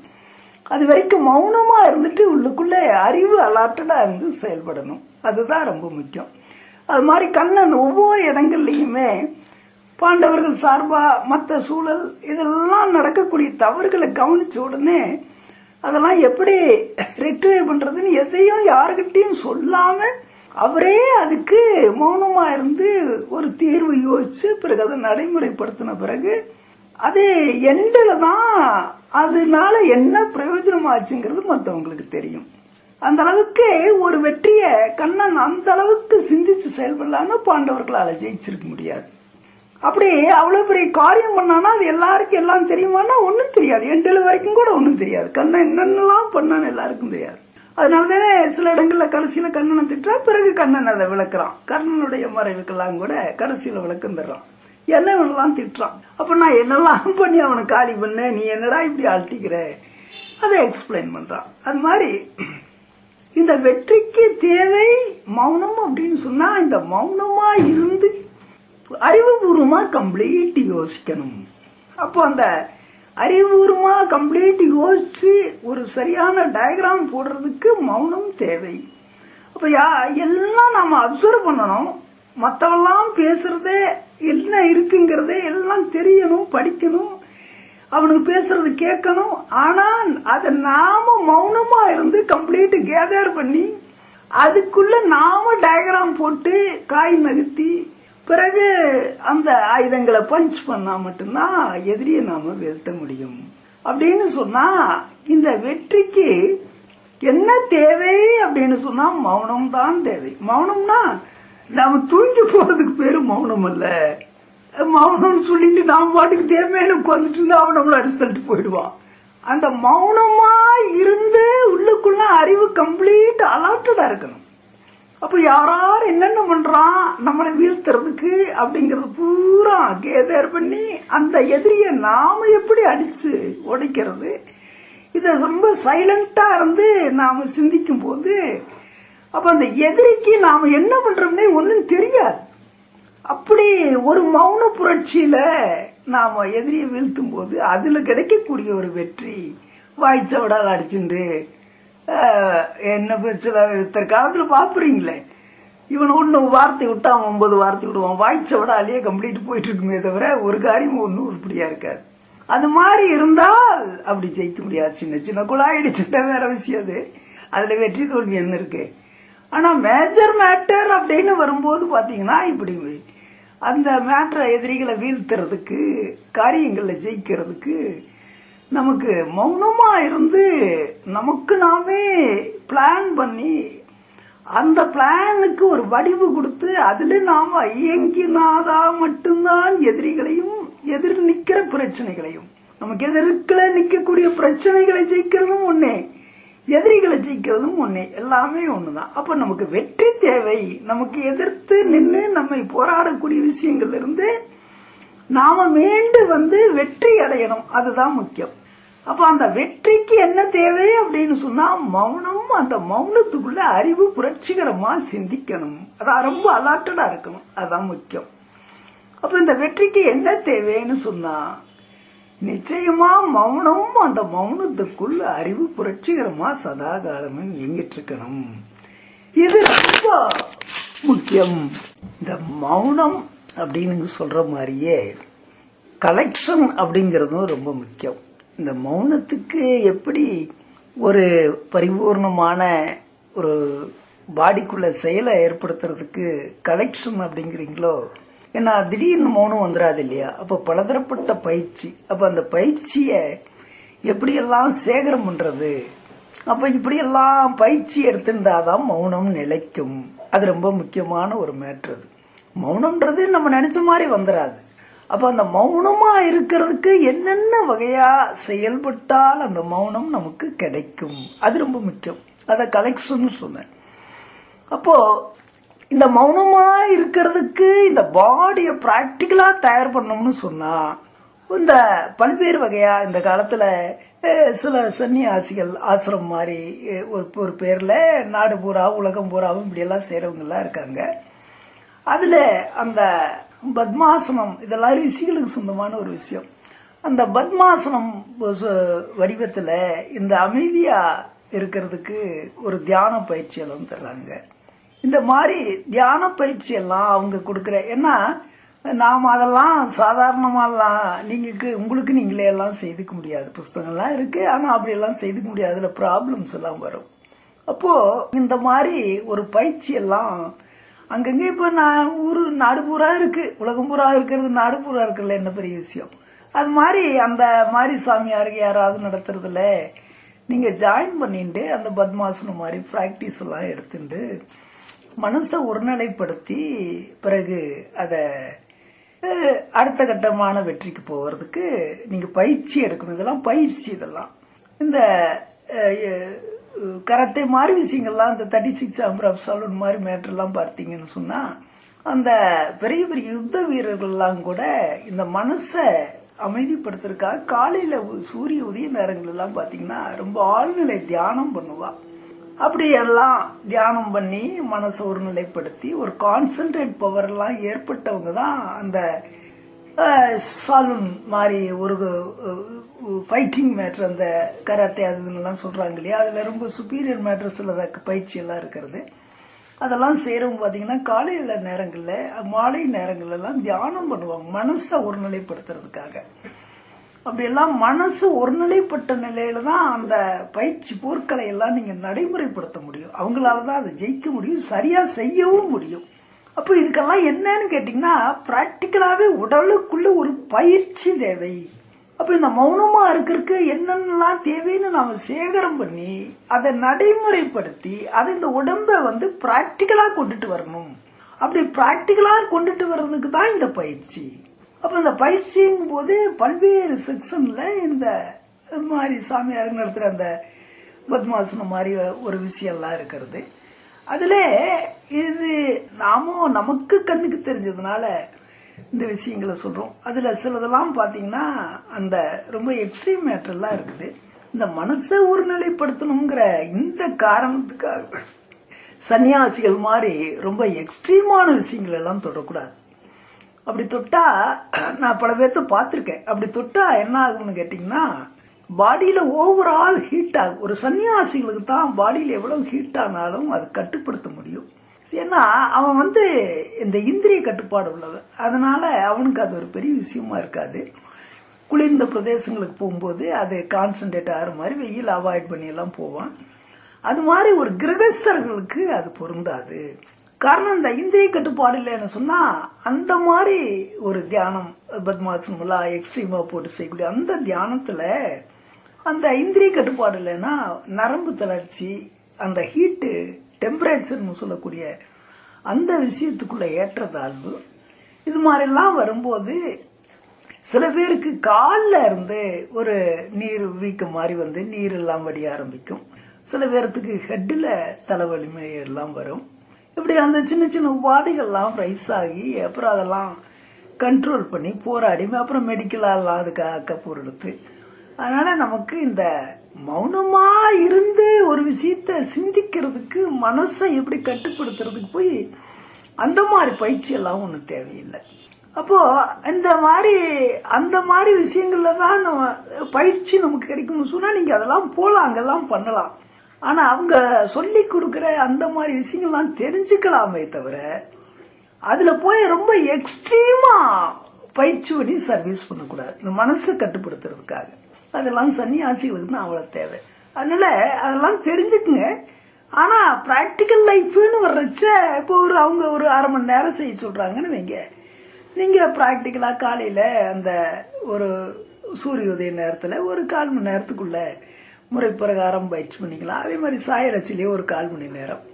அது வரைக்கும் மௌனமா இருந்துட்டு உள்ளுக்குள்ள அறிவு அலாட்டடா இருந்து செயல்படணும். அதுதான் ரொம்ப முக்கியம். அது மாதிரி கண்ணன் ஒவ்வொரு இடங்கள்லையுமே பாண்டவர்கள் சார்பா மற்ற சூழல் இதெல்லாம் நடக்கக்கூடிய தவறுகளை கவனிச்ச உடனே அதெல்லாம் எப்படி ரெக்டிஃபை பண்றதுன்னு எதையும் யாருக்கிட்டையும் சொல்லாம அவரே அதுக்கு மௌனமா இருந்து ஒரு தீர்வு யோசிச்சு பிறகு அதை நடைமுறைப்படுத்தின பிறகு அது எண்டில் தான் அதனால என்ன பிரயோஜனம் ஆச்சுங்கிறது மற்றவங்களுக்கு தெரியும். அந்த அளவுக்கு ஒரு வெற்றியை கண்ணன் அந்த அளவுக்கு சிந்திச்சு செயல்படலான்னு பாண்டவர்களால ஜெயிச்சிருக்க முடியாது. அப்படி அவ்வளவு பெரிய காரியம் பண்ணானா அது எல்லாருக்கும் எல்லாம் தெரியுமானா ஒன்னும் தெரியாது. எண்டில் வரைக்கும் கூட ஒன்னும் தெரியாது. கண்ணன் என்னென்னலாம் பண்ணான்னு எல்லாருக்கும் தெரியாது. அதனாலதானே சில இடங்கள்ல கடைசியில கண்ணனை திட்டா பிறகு கண்ணன் அதை விளக்குறான். கண்ணனுடைய மறைவுக்கெல்லாம் கூட கடைசியில விளக்கம் தர்றான். என்னவெல்லாம் திட்டுறான். அப்ப நான் என்னெல்லாம் பண்ணி அவனை காலி பண்ண, நீ என்னடா இப்படி அழட்டிக்கிற, அதை எக்ஸ்பிளைன் பண்றான். அது மாதிரி இந்த வெற்றிக்கு தேவை மௌனம் அப்படின்னு சொன்னா இந்த மௌனமா இருந்து அறிவுபூர்வமா கம்ப்ளீட் யோசிக்கணும். அப்போ அந்த அறிவுபூர்வமா கம்ப்ளீட் யோசிச்சு ஒரு சரியான டயக்ராம் போடுறதுக்கு மௌனம் தேவை. அப்ப எல்லாம் நாம அப்சர்வ் பண்ணணும். மற்றவெல்லாம் பேசுறதே என்ன இருக்குங்கிறதே எல்லாம் தெரியணும், படிக்கணும். அவனுக்கு பேசுறது கேட்கணும். ஆனா அதை நாம மௌனமா இருந்து கம்ப்ளீட் கேதர் பண்ணி அதுக்குள்ள நாம டயக்ராம் போட்டு காய் நகர்த்தி பிறகு அந்த ஆயுதங்களை பஞ்ச் பண்ணா மட்டும்தான் எதிரியை நாம வீழ்த்த முடியும். அப்படின்னு சொன்னா இந்த வெற்றிக்கு என்ன தேவை அப்படின்னு சொன்னா மௌனம் தான் தேவை. மௌனம்னா நாம தூங்கி போறதுக்கு பேரு மௌனம் அல்ல. மௌனம்னு சொல்லிட்டு நாம பாட்டுக்கு தேவையான உட்காந்துட்டு இருந்தா அவன் நம்மள அடிச்சு தள்ளிட்டு போயிடுவான். அந்த மௌனமா இருந்து உள்ளுக்குள்ள அறிவு கம்ப்ளீட் அலர்ட்டடா இருக்கணும். அப்ப யாரார் என்னென்ன பண்றான் நம்மளை வீழ்த்துறதுக்கு அப்படிங்கறது பூரா கேதர் பண்ணி அந்த எதிரியை நாம எப்படி அடிச்சு உடைக்கிறது, இத ரொம்ப சைலண்டா இருந்து நாம சிந்திக்கும் போது அப்ப அந்த எதிரிக்கு நாம என்ன பண்றோம்னே ஒன்னும் தெரியாது. அப்படி ஒரு மௌன புரட்சியில நாம எதிரியை வீழ்த்தும் போது அதுல கிடைக்கக்கூடிய ஒரு வெற்றி வாய்ச்சவடால் அடிச்சுண்டு என்ன சில காலத்துல பாப்புறீங்களே, இவன் ஒன்னு வார்த்தை விட்டா 9 வார்த்தை விடுவான். வாய்ச்சவடாலேயே கம்ப்ளீட் போயிட்டு இருக்குமே தவிர ஒரு காரியம் ஒன்னும் உருப்படியா இருக்காது. அது மாதிரி இருந்தால் அப்படி ஜெயிக்க முடியாது. சின்ன சின்ன குழாயிடுச்சுட்டா வேற விஷயம். அது அதுல வெற்றி தோல்வி என்ன இருக்கு. ஆனா மேஜர் மேட்டர் அப்படின்னு வரும்போது பாத்தீங்கன்னா இப்படி அந்த மேட்டரை எதிரிகளை வீழ்த்துறதுக்கு காரியங்கள்ல ஜெயிக்கிறதுக்கு நமக்கு மௌனமா இருந்து நமக்கு நாமே பிளான் பண்ணி அந்த பிளானுக்கு ஒரு வடிவு கொடுத்து அதுல நாம இயங்கினாதான் மட்டும்தான் எதிரிகளையும் எதிர் நிக்கிற பிரச்சனைகளையும் நமக்கு எதிர்க்கல நிக்கக்கூடிய பிரச்சனைகளை ஜெயிக்கிறதும் ஒன்னே, எதிரிகளை ஜெயிக்கிறதும் ஒன்னே, எல்லாமே ஒண்ணுதான். அப்ப நமக்கு வெற்றி தேவை. நமக்கு எதிர்த்து நின்று நம்மை போராடக்கூடிய விஷயங்கள்ல இருந்து நாம மீண்டு வெற்றி அடையணும். அதுதான் முக்கியம். அப்ப அந்த வெற்றிக்கு என்ன தேவை அப்படின்னு சொன்னா மௌனம். அந்த மௌனத்துக்குள்ள அறிவு புரட்சிகரமா சிந்திக்கணும். அதான் ரொம்ப அலர்ட்டடா இருக்கணும். அதுதான் முக்கியம். அப்ப இந்த வெற்றிக்கு என்ன தேவைன்னு சொன்னா நிச்சயமா மௌனம். அந்த மௌனத்துக்குள்ள அறிவு புரட்சிகரமா சதா காலமும் இயங்கிட்டு இருக்கணும். இது ரொம்ப முக்கியம். இந்த மௌனம் அப்படின்னு சொல்ற மாதிரியே கலெக்ஷன் அப்படிங்கறதும் ரொம்ப முக்கியம். இந்த மௌனத்துக்கு எப்படி ஒரு பரிபூர்ணமான ஒரு பாடிக்குள்ள செயலை ஏற்படுத்துறதுக்கு கலெக்ஷன் அப்படிங்கிறீங்களோ, ஏன்னா திடீர்னு மௌனம் வந்துடாது இல்லையா. அப்ப பலதரப்பட்ட பயிற்சி. அப்ப அந்த பயிற்சிய எப்படியெல்லாம் சேகரம் பண்றது, அப்ப இப்படியெல்லாம் பயிற்சி எடுத்துட்டாதான் மௌனம் நிலைக்கும். அது ரொம்ப முக்கியமான ஒரு மேட்ரு. அது மௌனம்ன்றது நம்ம நினைச்ச மாதிரி வந்துடாது. அப்ப அந்த மௌனமா இருக்கிறதுக்கு என்னென்ன வகையா செயல்பட்டால் அந்த மௌனம் நமக்கு கிடைக்கும், அது ரொம்ப முக்கியம். அத கலெக்ஷன் சொன்னேன். அப்போ இந்த மௌனமா இருக்கிறதுக்கு இந்த பாடியை பிராக்டிக்கலா தயார் பண்ணோம்னு சொன்னா இந்த பல்வேறு வகையா இந்த காலத்துல சில சன்னியாசிகள் ஆசிரம் மாதிரி ஒரு பேர்ல நாடு பூரா உலகம் பூராவும் இப்படி எல்லாம் செய்யறவங்க எல்லாம் இருக்காங்க. அதுல அந்த பத்மாசனம் இதெல்லாம் ரிஷிகளுக்கு சொந்தமான ஒரு விஷயம். அந்த பத்மாசனம் வடிவத்துல இந்த அமைதியா இருக்கிறதுக்கு ஒரு தியான பயிற்சி எல்லாம் தர்றாங்க. இந்த மாதிரி தியான பயிற்சி எல்லாம் அவங்க கொடுக்குற, ஏன்னா நாம் அதெல்லாம் சாதாரணமாலாம் உங்களுக்கு நீங்களே எல்லாம் செய்துக்க முடியாது. புஸ்தகங்கள்லாம் இருக்கு, ஆனால் அப்படியெல்லாம் செய்துக்க முடியாது. அதில் ப்ராப்ளம்ஸ் எல்லாம் வரும். அப்போ இந்த மாதிரி ஒரு பயிற்சி எல்லாம் அங்கங்க இப்போ நாடு பூரா இருக்கு, உலகம் பூரா இருக்கிறது, நாடு பூரா இருக்கிறதுல என்ன பெரிய விஷயம். அது மாதிரி அந்த மாதிரி சாமியாருக்கு யாராவது நடத்துறதுல நீங்க ஜாயின் பண்ணிட்டு அந்த பத்மாசனம் மாதிரி பிராக்டிஸ் எல்லாம் எடுத்துட்டு மனசை ஒருநிலைப்படுத்தி பிறகு அதை அடுத்த கட்டமான வெற்றிக்கு போகிறதுக்கு நீங்க பயிற்சி எடுக்கணும். இதெல்லாம் பயிற்சி. இதெல்லாம் இந்த கராத்தே மாதிரி விஷயங்கள்லாம் இந்த 36 ஆம்பர் ஆஃப் சாலூன் மாதிரி மேட்டர்லாம் பார்த்தீங்கன்னு சொன்னா அந்த பெரிய பெரிய யுத்த வீரர்கள்லாம் கூட இந்த மனசை அமைதிப்படுத்துறதுக்காக காலையில சூரிய உதய நேரங்கள் எல்லாம் பாத்தீங்கன்னா ரொம்ப ஆழ்நிலை தியானம் பண்ணுவா. அப்படி எல்லாம் தியானம் பண்ணி மனசை ஒருநிலைப்படுத்தி ஒரு கான்சென்ட்ரேட் பவர் எல்லாம் ஏற்பட்டவங்க தான் அந்த சாலூன் மாதிரி ஒரு ஃபைட்டிங் மேட்டர், அந்த கராத்தே அதுலாம் சொல்றாங்க இல்லையா, அதுல ரொம்ப சுப்பீரியர் மேட்டர் சில பயிற்சி எல்லாம் இருக்கிறது. அதெல்லாம் செய்யறவங்க பாத்தீங்கன்னா காலையில நேரங்கள்ல மாலை நேரங்கள்ல எல்லாம் தியானம் பண்ணுவாங்க மனசை ஒருநிலைப்படுத்துறதுக்காக. அப்படியெல்லாம் மனசு ஒருநிலைப்பட்ட நிலையில தான் அந்த பயிற்சி பொருட்களை எல்லாம் நீங்க நடைமுறைப்படுத்த முடியும். அவங்களால தான் அதை ஜெயிக்க முடியும், சரியா செய்யவும் முடியும். அப்போ இதுக்கெல்லாம் என்னன்னு கேட்டீங்கன்னா, பிராக்டிக்கலாவே உடலுக்குள்ள ஒரு பயிற்சி தேவை. அப்ப இந்த மௌனமா இருக்கிறதுக்கு என்னென்னலாம் தேவைன்னு நாம சேகரம் பண்ணி அதை நடைமுறைப்படுத்தி அதை இந்த உடம்ப பிராக்டிக்கலா கொண்டுட்டு வரணும். அப்படி பிராக்டிக்கலா கொண்டுட்டு வர்றதுக்கு தான் இந்த பயிற்சி. அப்ப இந்த பயிற்சிங்கும் போது பல்வேறு செக்ஷன்ல இந்த மாதிரி சாமியார் நடத்துற அந்த பத்மாசனம் மாதிரி ஒரு விஷயம்லாம் இருக்கிறது. அதுல இது நமக்கு கண்ணுக்கு தெரிஞ்சதுனால இந்த விஷயங்களை சொல்றோம். அதுல சிலதெல்லாம் பாத்தீங்கன்னா அந்த ரொம்ப எக்ஸ்ட்ரீம் மேட்டர்லாம் இருக்குது. இந்த மனசை ஒருநிலைப்படுத்தணுங்கிற இந்த காரணத்துக்காக சன்னியாசிகள் மாதிரி ரொம்ப எக்ஸ்ட்ரீமான விஷயங்கள் எல்லாம் தொடக்கூடாது. அப்படி தொட்டா நான் பல பேர்த்த பார்த்துருக்கேன். அப்படி தொட்டா என்ன ஆகும்னு கேட்டீங்கன்னா, பாடியில ஓவரால் ஹீட் ஆகும். ஒரு சன்னியாசிகளுக்கு தான் பாடியில எவ்வளவு ஹீட் ஆனாலும் அது கட்டுப்படுத்த முடியும். ஏன்னா அவன் இந்த இந்திரிய கட்டுப்பாடு உள்ளது. அதனால அவனுக்கு அது ஒரு பெரிய விஷயமா இருக்காது. குளிர்ந்த பிரதேசங்களுக்கு போகும்போது அது கான்சன்ட்ரேட் ஆகிற மாதிரி வெயில் அவாய்ட் பண்ணி எல்லாம் போவான். அது மாதிரி ஒரு கிரகஸ்தர்களுக்கு அது பொருந்தாது. காரணம் இந்த இந்திரிய கட்டுப்பாடு இல்லைன்னு சொன்னா அந்த மாதிரி ஒரு தியானம் பத்மாசனம் எல்லாம் எக்ஸ்ட்ரீமா போட்டு செய்யக்கூடிய அந்த தியானத்துல அந்த இந்திரிய கட்டுப்பாடு இல்லைன்னா நரம்பு தளர்ச்சி, அந்த ஹீட்டு, டெம்பரேச்சர்னு சொல்லக்கூடிய அந்த விஷயத்துக்குள்ள ஏற்றத்தாழ்வு, இது மாதிரிலாம் வரும்போது சில பேருக்கு காலில் இருந்து ஒரு நீர் வீக்கம் மாதிரி நீர் எல்லாம் வடிய ஆரம்பிக்கும். சில பேர்த்துக்கு ஹெட்டில் தலைவலி எல்லாம் வரும். இப்படி அந்த சின்ன சின்ன உபாதைகள்லாம் ரைஸ் ஆகி அப்புறம் அதெல்லாம் கண்ட்ரோல் பண்ணி போராடி அப்புறம் மெடிக்கலாலாம் அதுக்கு அக்கப்பூர் எடுத்து, அதனால நமக்கு இந்த மௌனமா இருந்து ஒரு விஷயத்த சிந்திக்கிறதுக்கு மனசை எப்படி கட்டுப்படுத்துறதுக்கு போய் அந்த மாதிரி பயிற்சி எல்லாம் ஒன்றும் தேவையில்லை. அப்போ அந்த மாதிரி விஷயங்கள்ல தான் நம்ம பயிற்சி நமக்கு கிடைக்கும்னு சொன்னா நீங்க அதெல்லாம் போலாம், அங்கெல்லாம் பண்ணலாம். ஆனா அவங்க சொல்லி கொடுக்கிற அந்த மாதிரி விஷயங்கள்லாம் தெரிஞ்சுக்கலாமே தவிர அதுல போய் ரொம்ப எக்ஸ்ட்ரீமா பயிற்சி பண்ணி சர்வீஸ் பண்ணக்கூடாது. இந்த மனசை கட்டுப்படுத்துறதுக்காக அதெல்லாம் சன்னியாசிகளுக்கு தான் அவ்வளவு தேவை. அதனால அதெல்லாம் தெரிஞ்சுக்குங்க. ஆனா பிராக்டிக்கல் லைஃப்னு வர்றச்ச இப்போ அவங்க ஒரு அரை மணி நேரம் செய்ய சொல்றாங்கன்னு வைங்க, நீங்க பிராக்டிக்கலா காலையில அந்த ஒரு சூரிய உதய நேரத்துல ஒரு 1/4 மணி நேரத்துக்குள்ள முறை பிரகாரம் பயிற்சி பண்ணிக்கலாம். அதே மாதிரி சாயரச்சிலேயே ஒரு 1/4 மணி நேரம்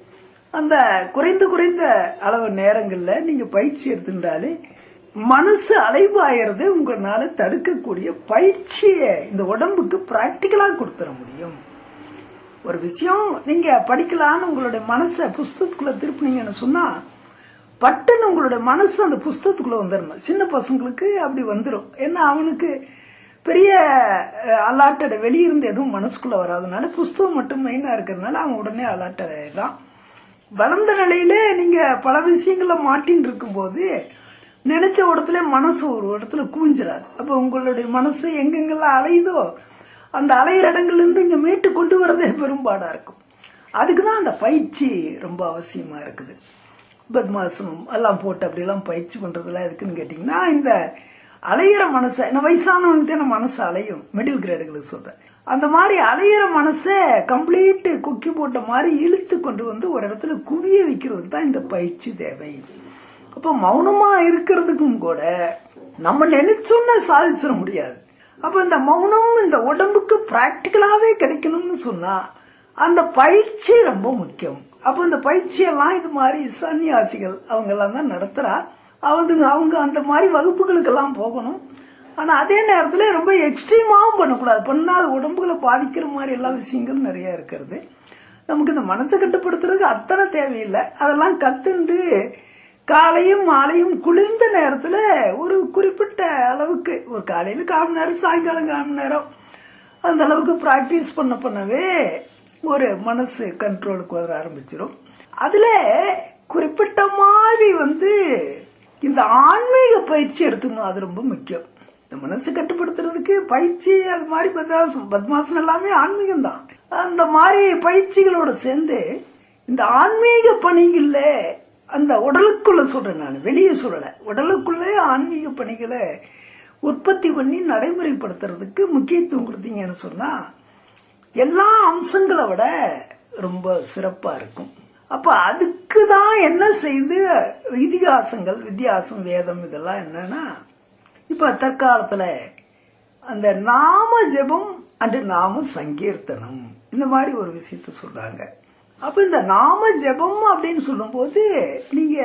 அந்த குறைந்த அளவு நேரங்கள்ல நீங்க பயிற்சி எடுத்துட்டாலே மனசு அலைபாயறது உங்களால தடுக்கக்கூடிய பயிற்சியை இந்த உடம்புக்கு பிராக்டிக்கலா கொடுத்துட முடியும். ஒரு விஷயம் நீங்க படிக்கலான்னு உங்களுடைய மனசை புஸ்தகத்துக்குள்ள திருப்பினீங்கன்னு சொன்னா பட்டுன்னு உங்களுடைய மனசு அந்த புஸ்தகத்துக்குள்ள வந்துடணும். சின்ன பசங்களுக்கு அப்படி வந்துடும். ஏன்னா அவனுக்கு பெரிய அலாட்டடை வெளியிருந்து எதுவும் மனசுக்குள்ள வராதனால புஸ்தகம் மட்டும் மெயினா இருக்கிறதுனால அவன் உடனே அலாட்டட் ஆயிடுறான். வளர்ந்த நிலையில நீங்க பல விஷயங்கள மாட்டின்னு இருக்கும் போது நினைச்ச இடத்துல மனசு ஒரு இடத்துல குவிஞ்சிடாது. அப்ப உங்களுடைய மனசு எங்கெங்கெல்லாம் அலையுதோ அந்த அலையிற இடங்கள்ல இருந்து இங்க மீட்டு கொண்டு வரதே பெரும்பாடா இருக்கும். அதுக்குதான் அந்த பயிற்சி ரொம்ப அவசியமா இருக்குது. பத்மாசனம் எல்லாம் போட்டு அப்படி எல்லாம் பயிற்சி பண்றதுலாம் எதுக்குன்னு கேட்டீங்கன்னா, இந்த அலையிற மனசை வயசானவனுக்கு மனசு அலையும், மிடில் கிரேடுகளுக்கு சொல்றேன். அந்த மாதிரி அலையிற மனசை கம்ப்ளீட் கொக்கி போட்ட மாதிரி இழுத்து கொண்டு ஒரு இடத்துல குவிய வைக்கிறது தான் இந்த பயிற்சி தேவை. அப்ப மௌனமா இருக்கிறதுக்கும் கூட நம்ம நினைச்சோன்னு சாதிச்சிட முடியாது. அப்ப இந்த மௌனம் இந்த உடம்புக்கு பிராக்டிக்கலாவே கிடைக்கணும்னு சொன்னா அந்த பயிற்சி ரொம்ப முக்கியம். அப்ப இந்த பயிற்சியெல்லாம் இது மாதிரி சன்னியாசிகள் அவங்க எல்லாம் தான் நடத்துறா. அவங்க அந்த மாதிரி வகுப்புகளுக்கெல்லாம் போகணும். ஆனா அதே நேரத்துல ரொம்ப எக்ஸ்ட்ரீமாவும் பண்ணக்கூடாது. பண்ணா அது உடம்புகளை பாதிக்கிற மாதிரி எல்லா விஷயங்களும் நிறைய இருக்கிறது. நமக்கு இந்த மனசை கட்டுப்படுத்துறதுக்கு அத்தனை தேவையில்லை. அதெல்லாம் கத்துண்டு காலையும் மாலையும் குளிர்ந்த நேரத்துல ஒரு குறிப்பிட்ட அளவுக்கு ஒரு காலையில 1/4 மணி நேரம், சாயங்காலம் 1/4 மணி நேரம் அந்த அளவுக்கு பிராக்டிஸ் பண்ணவே ஒரு மனசு கண்ட்ரோலுக்கு வர ஆரம்பிச்சிடும். அதுல குறிப்பிட்ட மாதிரி இந்த ஆன்மீக பயிற்சி எடுத்துக்கணும். அது ரொம்ப முக்கியம். இந்த மனசு கட்டுப்படுத்துறதுக்கு பயிற்சி அது மாதிரி பத்மாசனம் எல்லாமே ஆன்மீகம் தான். அந்த மாதிரி பயிற்சிகளோட சேர்ந்து இந்த ஆன்மீக பணிகள்ல அந்த உடலுக்குள்ள சொல்றேன், நான் வெளியே சொல்லல, உடலுக்குள்ளே ஆன்மீக பணிகளை உற்பத்தி பண்ணி நடைமுறைப்படுத்துறதுக்கு முக்கியத்துவம் கொடுத்தீங்கன்னு சொன்னா எல்லா அம்சங்களை விட ரொம்ப சிறப்பா இருக்கும். அப்ப அதுக்கு தான் என்ன செய்து இதிகாசங்கள், வித்தியாசம், வேதம் இதெல்லாம் என்னன்னா, இப்ப தற்காலத்துல அந்த நாம ஜெபம் அண்டு நாம சங்கீர்த்தனம் இந்த மாதிரி ஒரு விஷயத்த சொல்றாங்க. அப்ப இந்த நாம ஜெபம் அப்படின்னு சொல்லும் போது நீங்க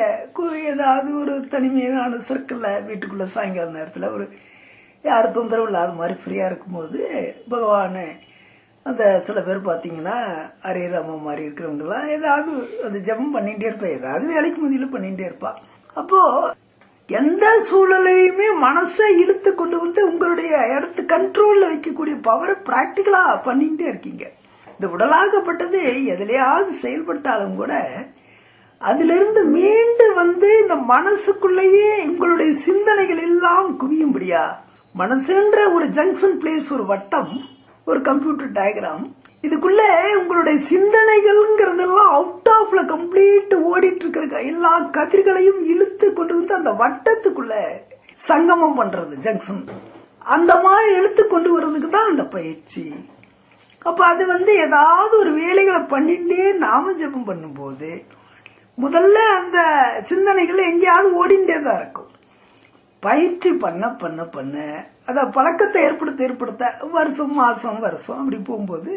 ஏதாவது ஒரு தனிமையான சர்க்கிள்ல வீட்டுக்குள்ள சாயங்கால நேரத்துல ஒரு யாரும் தொந்தரவு இல்லாத மாதிரி ஃப்ரீயா இருக்கும்போது பகவானு அந்த சில பேர் பார்த்தீங்கன்னா ஹரேராம மாதிரி இருக்கிறவங்கலாம் ஏதாவது அந்த ஜெபம் பண்ணிகிட்டே இருப்பா, ஏதாவது வேலைக்கு மதியில பண்ணிகிட்டே இருப்பா. அப்போ எந்த சூழலையுமே மனசை இழுத்து கொண்டு வந்து உங்களுடைய இடத்து கண்ட்ரோல்ல வைக்கக்கூடிய பவரை பிராக்டிக்கலா பண்ணிட்டே இருக்கீங்க. இந்த உடலாகப்பட்டது எதுலையாவது செயல்பட்டாலும் கூட அதிலிருந்து மீண்டு வந்து இந்த மனசுக்குள்ளேயே உங்களுடைய சிந்தனைகள் எல்லாம் குவியும்படியா மனசுன்ற ஒரு ஜங்ஷன் பிளேஸ், ஒரு வட்டம், ஒரு கம்ப்யூட்டர் டயக்ராம், இதுக்குள்ள உங்களுடைய சிந்தனைகள்ங்கிறதெல்லாம் அவுட் ஆஃப்ல கம்ப்ளீட் ஓடிட்டு இருக்கிற எல்லா கதிர்களையும் இழுத்து கொண்டு வந்து அந்த வட்டத்துக்குள்ள சங்கமம் பண்றது, ஜங்ஷன், அந்த மாதிரி இழுத்து கொண்டு வர்றதுக்கு தான் அந்த பயிற்சி. அப்ப அது வந்து ஏதாவது ஒரு வேலைகளை பண்ணிட்டே நாம ஜெபம் பண்ணும்போது முதல்ல அந்த சிந்தனைகள் எங்கேயாவது ஓடிண்டே தான் இருக்கும். பயிற்சி பண்ண பண்ண பண்ண அத பழக்கத்தை ஏற்படுத்த வருஷம் மாசம் வருஷம் அப்படி போகும்போது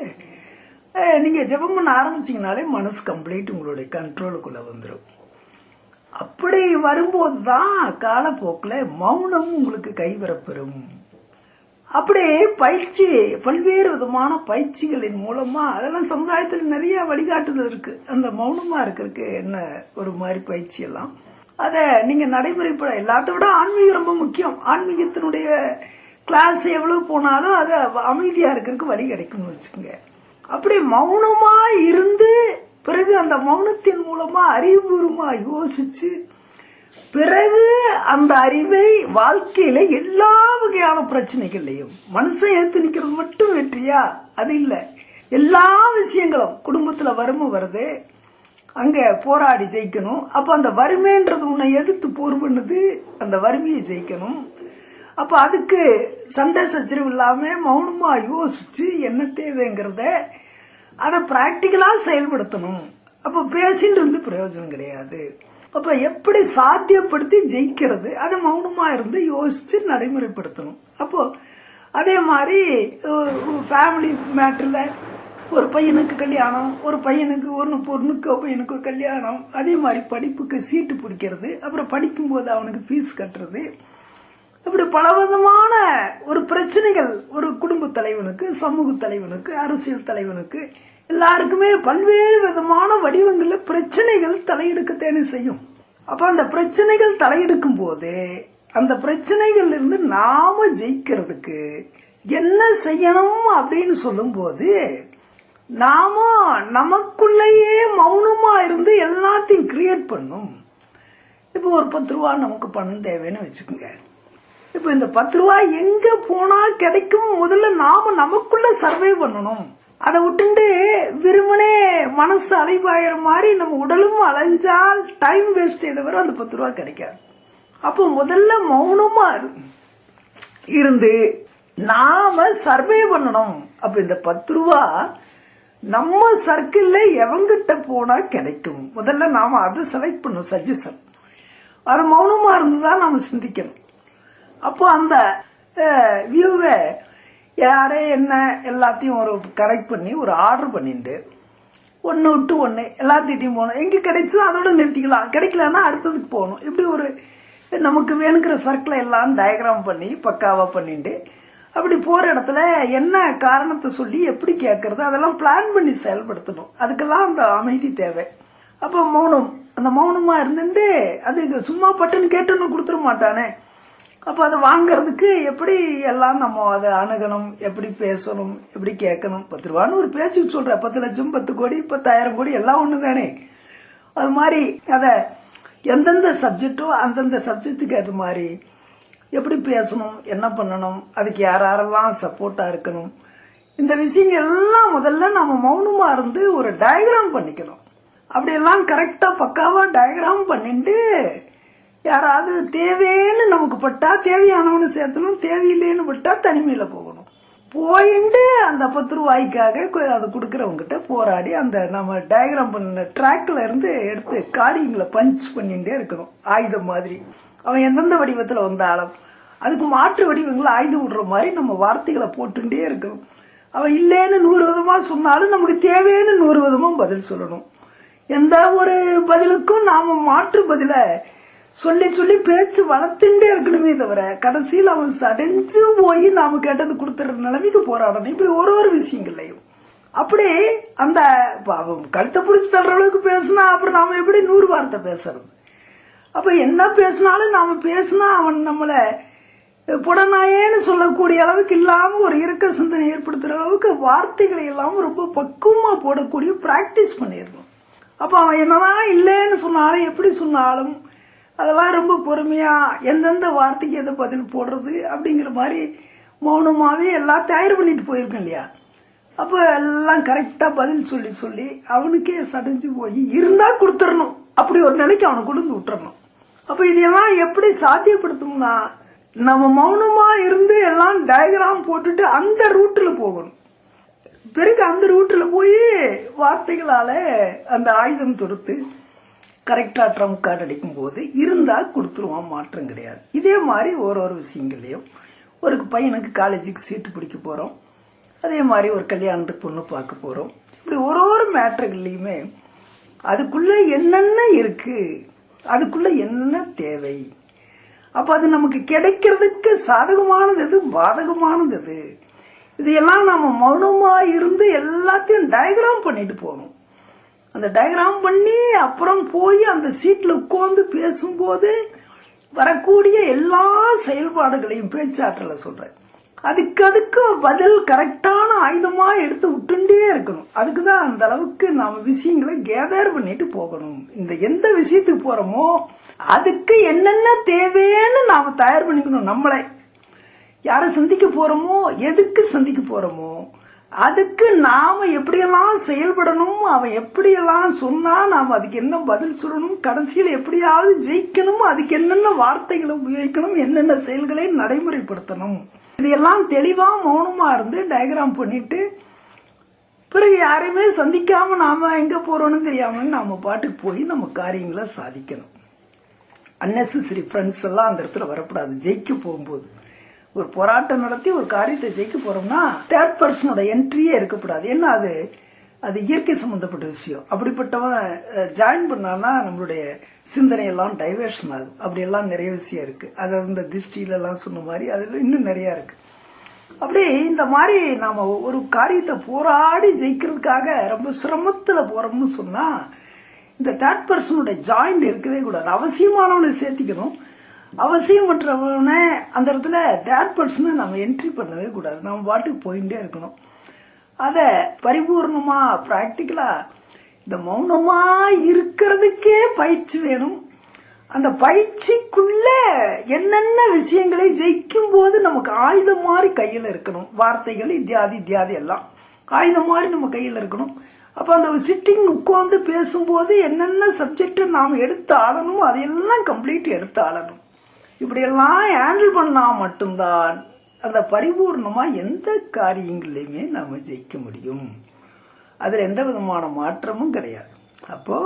நீங்க ஜெபம் பண்ண ஆரம்பிச்சீங்கனாலே மனசு கம்ப்ளீட் உங்களுடைய கண்ட்ரோலுக்குள்ள வந்துடும். அப்படி வரும்போது தான் காலப்போக்கில் மௌனம் உங்களுக்கு கைவரப்பெறும். அப்படியே பயிற்சி, பல்வேறு விதமான பயிற்சிகளின் மூலமா அதெல்லாம் சமுதாயத்தில் நிறைய வழிகாட்டுதல் இருக்கு. அந்த மௌனமா இருக்கிறதுக்கு என்ன ஒரு மாதிரி பயிற்சி எல்லாம் அதை நீங்க நடைமுறைப்பட, எல்லாத்த விட ஆன்மீகம் ரொம்ப முக்கியம். ஆன்மீகத்தினுடைய கிளாஸ் எவ்வளவு போனாலும் அது அமைதியா இருக்கிறதுக்கு வழி கிடைக்கும்னு வச்சுக்கோங்க. அப்படி மௌனமா இருந்து பிறகு அந்த மௌனத்தின் மூலமா அறிவுபூர்வமா யோசிச்சு பிறகு அந்த அறிவை வாழ்க்கையில எல்லா வகையான பிரச்சனைகள்லையும் மனுஷன் ஏத்து நிக்கிறது மட்டும் வெற்றியா? அது இல்ல. எல்லா விஷயங்களும் குடும்பத்துல வறுமை வருது, அங்க போராடி ஜெயிக்கணும். அப்ப அந்த வறுமைன்றது உன்னை எதிர்த்து போர் பண்ணுது, அந்த வறுமையை ஜெயிக்கணும். அப்ப அதுக்கு சண்டை சச்சரவு இல்லாம மௌனமா யோசிச்சு என்ன தேவைங்கிறத அதை பிராக்டிக்கலா செயல்படுத்தணும். அப்ப பேசிட்டு இருந்து பிரயோஜனம் கிடையாது. அப்ப எப்படி சாத்தியப்படுத்தி ஜெயிக்கிறது, அதை மௌனமா இருந்து யோசிச்சு நடைமுறைப்படுத்தணும். அப்போ அதே மாதிரி ஃபேமிலி மேட்டர்ல ஒரு பையனுக்கு கல்யாணம், ஒரு பையனுக்கு ஒரு பொண்ணுக்கு பையனுக்கு கல்யாணம், அதே மாதிரி படிப்புக்கு சீட்டு பிடிக்கிறது, அப்புறம் படிக்கும்போது அவனுக்கு ஃபீஸ் கட்டுறது, இப்படி பலவிதமான ஒரு பிரச்சனைகள் ஒரு குடும்ப தலைவனுக்கு, சமூக தலைவனுக்கு, அரசியல் தலைவனுக்கு எல்லாருக்குமே பல்வேறு விதமான வடிவங்கள்ல பிரச்சனைகள் தலையெடுக்கத்தேனே செய்யும். அப்ப அந்த பிரச்சனைகள் தலையெடுக்கும் போது அந்த பிரச்சனைகள்ல இருந்து நாம ஜெயிக்கிறதுக்கு என்ன செய்யணும் அப்படின்னு சொல்லும் போது நாம நமக்குள்ளேயே மௌனமா இருந்து எல்லாத்தையும் கிரியேட் பண்ணும். இப்போ ஒரு 10 ரூபா நமக்கு பணம் தேவைன்னு வச்சுக்கோங்க. இப்ப இந்த 10 ரூபாய் எங்க போனா கிடைக்கும், முதல்ல நாம நமக்குள்ள சர்வே பண்ணணும். அதை விட்டுண்டு விரும்பனே மனசு அலைபாயிற மாதிரி நம்ம உடலும் அலைஞ்சால் டைம் வேஸ்ட் தவிர அந்த 10 ரூபாய் கிடைக்காது. அப்போ முதல்ல மௌனமா இருந்து நாம சர்வே பண்ணணும். அப்ப இந்த 10 ரூபா நம்ம சர்க்கிள்ல எவங்கிட்ட போனா கிடைக்கும், முதல்ல நாம அதை செலக்ட் பண்ணணும். சஜஷன் அது மௌனமா இருந்துதான் நாம சிந்திக்கணும். அப்போ அந்த வியூவை யாரே என்ன எல்லாத்தையும் ஒரு கரெக்ட் பண்ணி ஒரு ஆர்டர் பண்ணிட்டு 1 விட்டு 1 எல்லாத்திட்டையும் போகணும். எங்க கிடைச்சதோ அதோட நிறுத்திக்கலாம், கிடைக்கலன்னா அடுத்ததுக்கு போகணும். இப்படி ஒரு நமக்கு வேணுங்கிற சர்க்கிளை எல்லாம் டயக்ராம் பண்ணி பக்காவா பண்ணிட்டு அப்படி போற இடத்துல என்ன காரணத்தை சொல்லி எப்படி கேட்கறது அதெல்லாம் பிளான் பண்ணி செயல்படுத்தணும். அதுக்கெல்லாம் அந்த அமைதி தேவை. அப்போ மௌனம், அந்த மௌனமா இருந்துட்டு அது சும்மா பட்டுன்னு கேட்டுன்னு கொடுத்துட மாட்டானே. அப்ப அதை வாங்கறதுக்கு எப்படி எல்லாம் நம்ம அதை அணுகணும், எப்படி பேசணும், எப்படி கேட்கணும். 10 ரூபான்னு ஒரு பேச்சுக்கு சொல்ற, 10 லட்சம் 10 கோடி 10,000 கோடி எல்லாம் ஒண்ணு தானே. அது மாதிரி அத எந்தெந்த சப்ஜெக்டோ அந்தந்த சப்ஜெக்டுக்கு அது மாதிரி எப்படி பேசணும், என்ன பண்ணணும், அதுக்கு யாரெல்லாம் சப்போர்ட்டா இருக்கணும், இந்த விஷயங்கள் எல்லாம் முதல்ல நம்ம மௌனமா இருந்து ஒரு டயக்ராம் பண்ணிக்கணும். அப்படியெல்லாம் கரெக்டா பக்காவா டயக்ராம் பண்ணிட்டு யாராவது தேவைன்னு நமக்கு பட்டா தேவையானவனு சேர்த்தணும், தேவையில்லைன்னு பட்டா தனிமையில போகணும். போயிட்டு அந்த 10 ரூபாய்க்காக அதை கொடுக்கறவங்கிட்ட போராடி அந்த நம்ம டயக்ராம் பண்ண ட்ராக்ல இருந்து எடுத்து காரியங்களை பஞ்ச் பண்ணிட்டே இருக்கணும். ஆயுதம் மாதிரி அவன் எந்தெந்த வடிவத்துல வந்தாலும் அதுக்கு மாற்று வடிவங்களை ஆயுதம் விடுற மாதிரி நம்ம வார்த்தைகளை போட்டுட்டே இருக்கணும். அவன் இல்லைன்னு 100 விதமா சொன்னாலும் நமக்கு தேவைன்னு 100 விதமா பதில் சொல்லணும். எந்த ஒரு பதிலுக்கும் நாம மாற்று பதில சொல்லி சொல்லி பேச்சு வளர்த்துட்டே இருக்கணுமே தவிர கடைசியில் அவன் சடைஞ்சு போய் நாம கேட்டது கொடுத்துற நிலைமைக்கு போராடணும். இப்படி ஒரு விஷயங்கள்லையும் அப்படி அந்த அவன் கழுத்தை பிடிச்சி தள்ளுற அளவுக்கு பேசினா அப்புறம் நாம எப்படி 100 வார்த்தை பேசுறது? அப்ப என்ன பேசினாலும் நாம பேசினா அவன் நம்மள புடனாயேன்னு சொல்லக்கூடிய அளவுக்கு இல்லாம ஒரு இறக்க சிந்தனை ஏற்படுத்துற அளவுக்கு வார்த்தைகளை எல்லாம் ரொம்ப பக்குவமா போடக்கூடிய பிராக்டிஸ் பண்ணிடணும். அப்ப அவன் என்னதான் இல்லைன்னு சொன்னாலும் எப்படி சொன்னாலும் அதெல்லாம் ரொம்ப பொறுமையா எந்தெந்த வார்த்தைக்கு எதை பதில் போடுறது அப்படிங்கிற மாதிரி மௌனமாவே எல்லாம் தயார் பண்ணிட்டு போயிருக்கேன் இல்லையா? அப்ப எல்லாம் கரெக்டா பதில் சொல்லி சொல்லி அவனுக்கே சடைஞ்சு போய் இருந்தா கொடுத்துடணும். அப்படி ஒரு நிலைக்கு அவனை கொண்டு விட்டுறணும். அப்ப இதெல்லாம் எப்படி சாத்தியப்படுத்தும்னா நம்ம மௌனமா இருந்து எல்லாம் டயக்ராம் போட்டுட்டு அந்த ரூட்ல போகணும். பிறகு அந்த ரூட்ல போய் வார்த்தைகளால அந்த ஆயுதம் தொடுத்து கரெக்டா ட்ரம்ப் கார்டு அடிக்கும் போது இருந்தா கொடுத்துருவான், மாற்றம் கிடையாது. இதே மாதிரி ஒரு விஷயங்களையும் ஒரு பையனுக்கு காலேஜுக்கு சீட்டு பிடிக்க போறோம், அதே மாதிரி ஒரு கல்யாணத்துக்கு பொண்ணு பார்க்க போறோம். இப்படி ஒரு மேட்டர்கள்லையுமே அதுக்குள்ள என்னென்ன இருக்கு, அதுக்குள்ள என்ன தேவை, அப்ப அது நமக்கு கிடைக்கிறதுக்கு சாதகமானது எது, பாதகமானது எது, இதையெல்லாம் நாம மௌனமா இருந்து எல்லாத்தையும் டயக்ராம் பண்ணிட்டு போகணும். அந்த டயக்ராம் பண்ணி அப்புறம் போய் அந்த சீட்ல உட்கார்ந்து பேசும்போது வரக்கூடிய எல்லா செயல்பாடுகளையும் பேச்சாற்றல சொல்றேன். அதுக்கு பதில் கரெக்டான ஆயுதமா எடுத்து விட்டுண்டே இருக்கணும். அதுக்குதான் அந்த அளவுக்கு நாம விஷயங்களை கேதர் பண்ணிட்டு போகணும். இந்த எந்த விஷயத்துக்கு போறோமோ அதுக்கு என்னென்ன தேவைன்னு நாம தயார் பண்ணிக்கணும். நம்மளை யாரை சந்திக்க போறோமோ, எதுக்கு சந்திக்க போறோமோ, அதுக்கு நாம எப்படியெல்லாம் செயல்படணும், அவன் எப்படியெல்லாம் சொன்னா நாம அதுக்கு என்ன பதில் சொல்லணும், கடைசியில் எப்படியாவது ஜெயிக்கணும், அதுக்கு என்னென்ன வார்த்தைகளை உபயோகிக்கணும், என்னென்ன செயல்களை நடைமுறைப்படுத்தணும், இதையெல்லாம் தெளிவா மௌனமா இருந்து டயக்ராம் பண்ணிட்டு பிறகு யாரையுமே சந்திக்காம நாம எங்க போறோம்னு தெரியாம நாம பாட்டுக்கு போய் நம்ம காரியங்களை சாதிக்கணும். அன்னெசரி ஃப்ரெண்ட்ஸ் எல்லாம் அந்த இடத்துல வரக்கூடாது. ஜெயிக்க போகும்போது ஒரு போராட்டம் நடத்தி ஒரு காரியத்தை ஜெயிக்க போறோம்னா தேர்ட் பர்சனோட என்ட்ரியே இருக்கக்கூடாது. ஏன்னா அது இயற்கை சம்பந்தப்பட்ட விஷயம். அப்படிப்பட்டவன் ஜாயின் பண்ணான்னா நம்மளுடைய சிந்தனை எல்லாம் டைவர்ஷன் ஆகும். அப்படி எல்லாம் நிறைய விஷயம் இருக்கு. அது இந்த திருஷ்டியில எல்லாம் சொன்ன மாதிரி அதுல இன்னும் நிறைய இருக்கு. அப்படி இந்த மாதிரி நாம ஒரு காரியத்தை போராடி ஜெயிக்கிறதுக்காக ரொம்ப சிரமத்துல போறோம்னு சொன்னா இந்த தேர்ட் பர்சனோட ஜாயிண்ட் இருக்கவே கூடாது. அவசியமானவனை சேர்த்திக்கணும். அவசியமற்றவனை அந்த இடத்துல தேர்ட் பர்சனை நம்ம என்ட்ரி பண்ணவே கூடாது. நம்ம பாட்டுக்கு போயிட்டே இருக்கணும். அத பரிபூர்ணமா பிராக்டிக்கலா இந்த மௌனமா இருக்கிறதுக்கே பயிற்சி வேணும். அந்த பயிற்சிக்குள்ள என்னென்ன விஷயங்களை ஜெயிக்கும் போது நமக்கு ஆயுதம் மாதிரி கையில இருக்கணும். வார்த்தைகள் இத்தியாதி எல்லாம் ஆயுதம் மாதிரி நம்ம கையில இருக்கணும். அப்ப அந்த சிட்டிங் உட்கார்ந்து பேசும்போது என்னென்ன சப்ஜெக்ட் நாம் எடுத்து ஆளணும், அதையெல்லாம் கம்ப்ளீட் எடுத்து ஆளணும். இப்படியெல்லாம் ஹேண்டில் பண்ணா மட்டும்தான் அந்த பரிபூர்ணமா எந்த காரியங்களையுமே நாம ஜெயிக்க முடியும். அதுல எந்த விதமான மாற்றமும் கிடையாது. அப்போ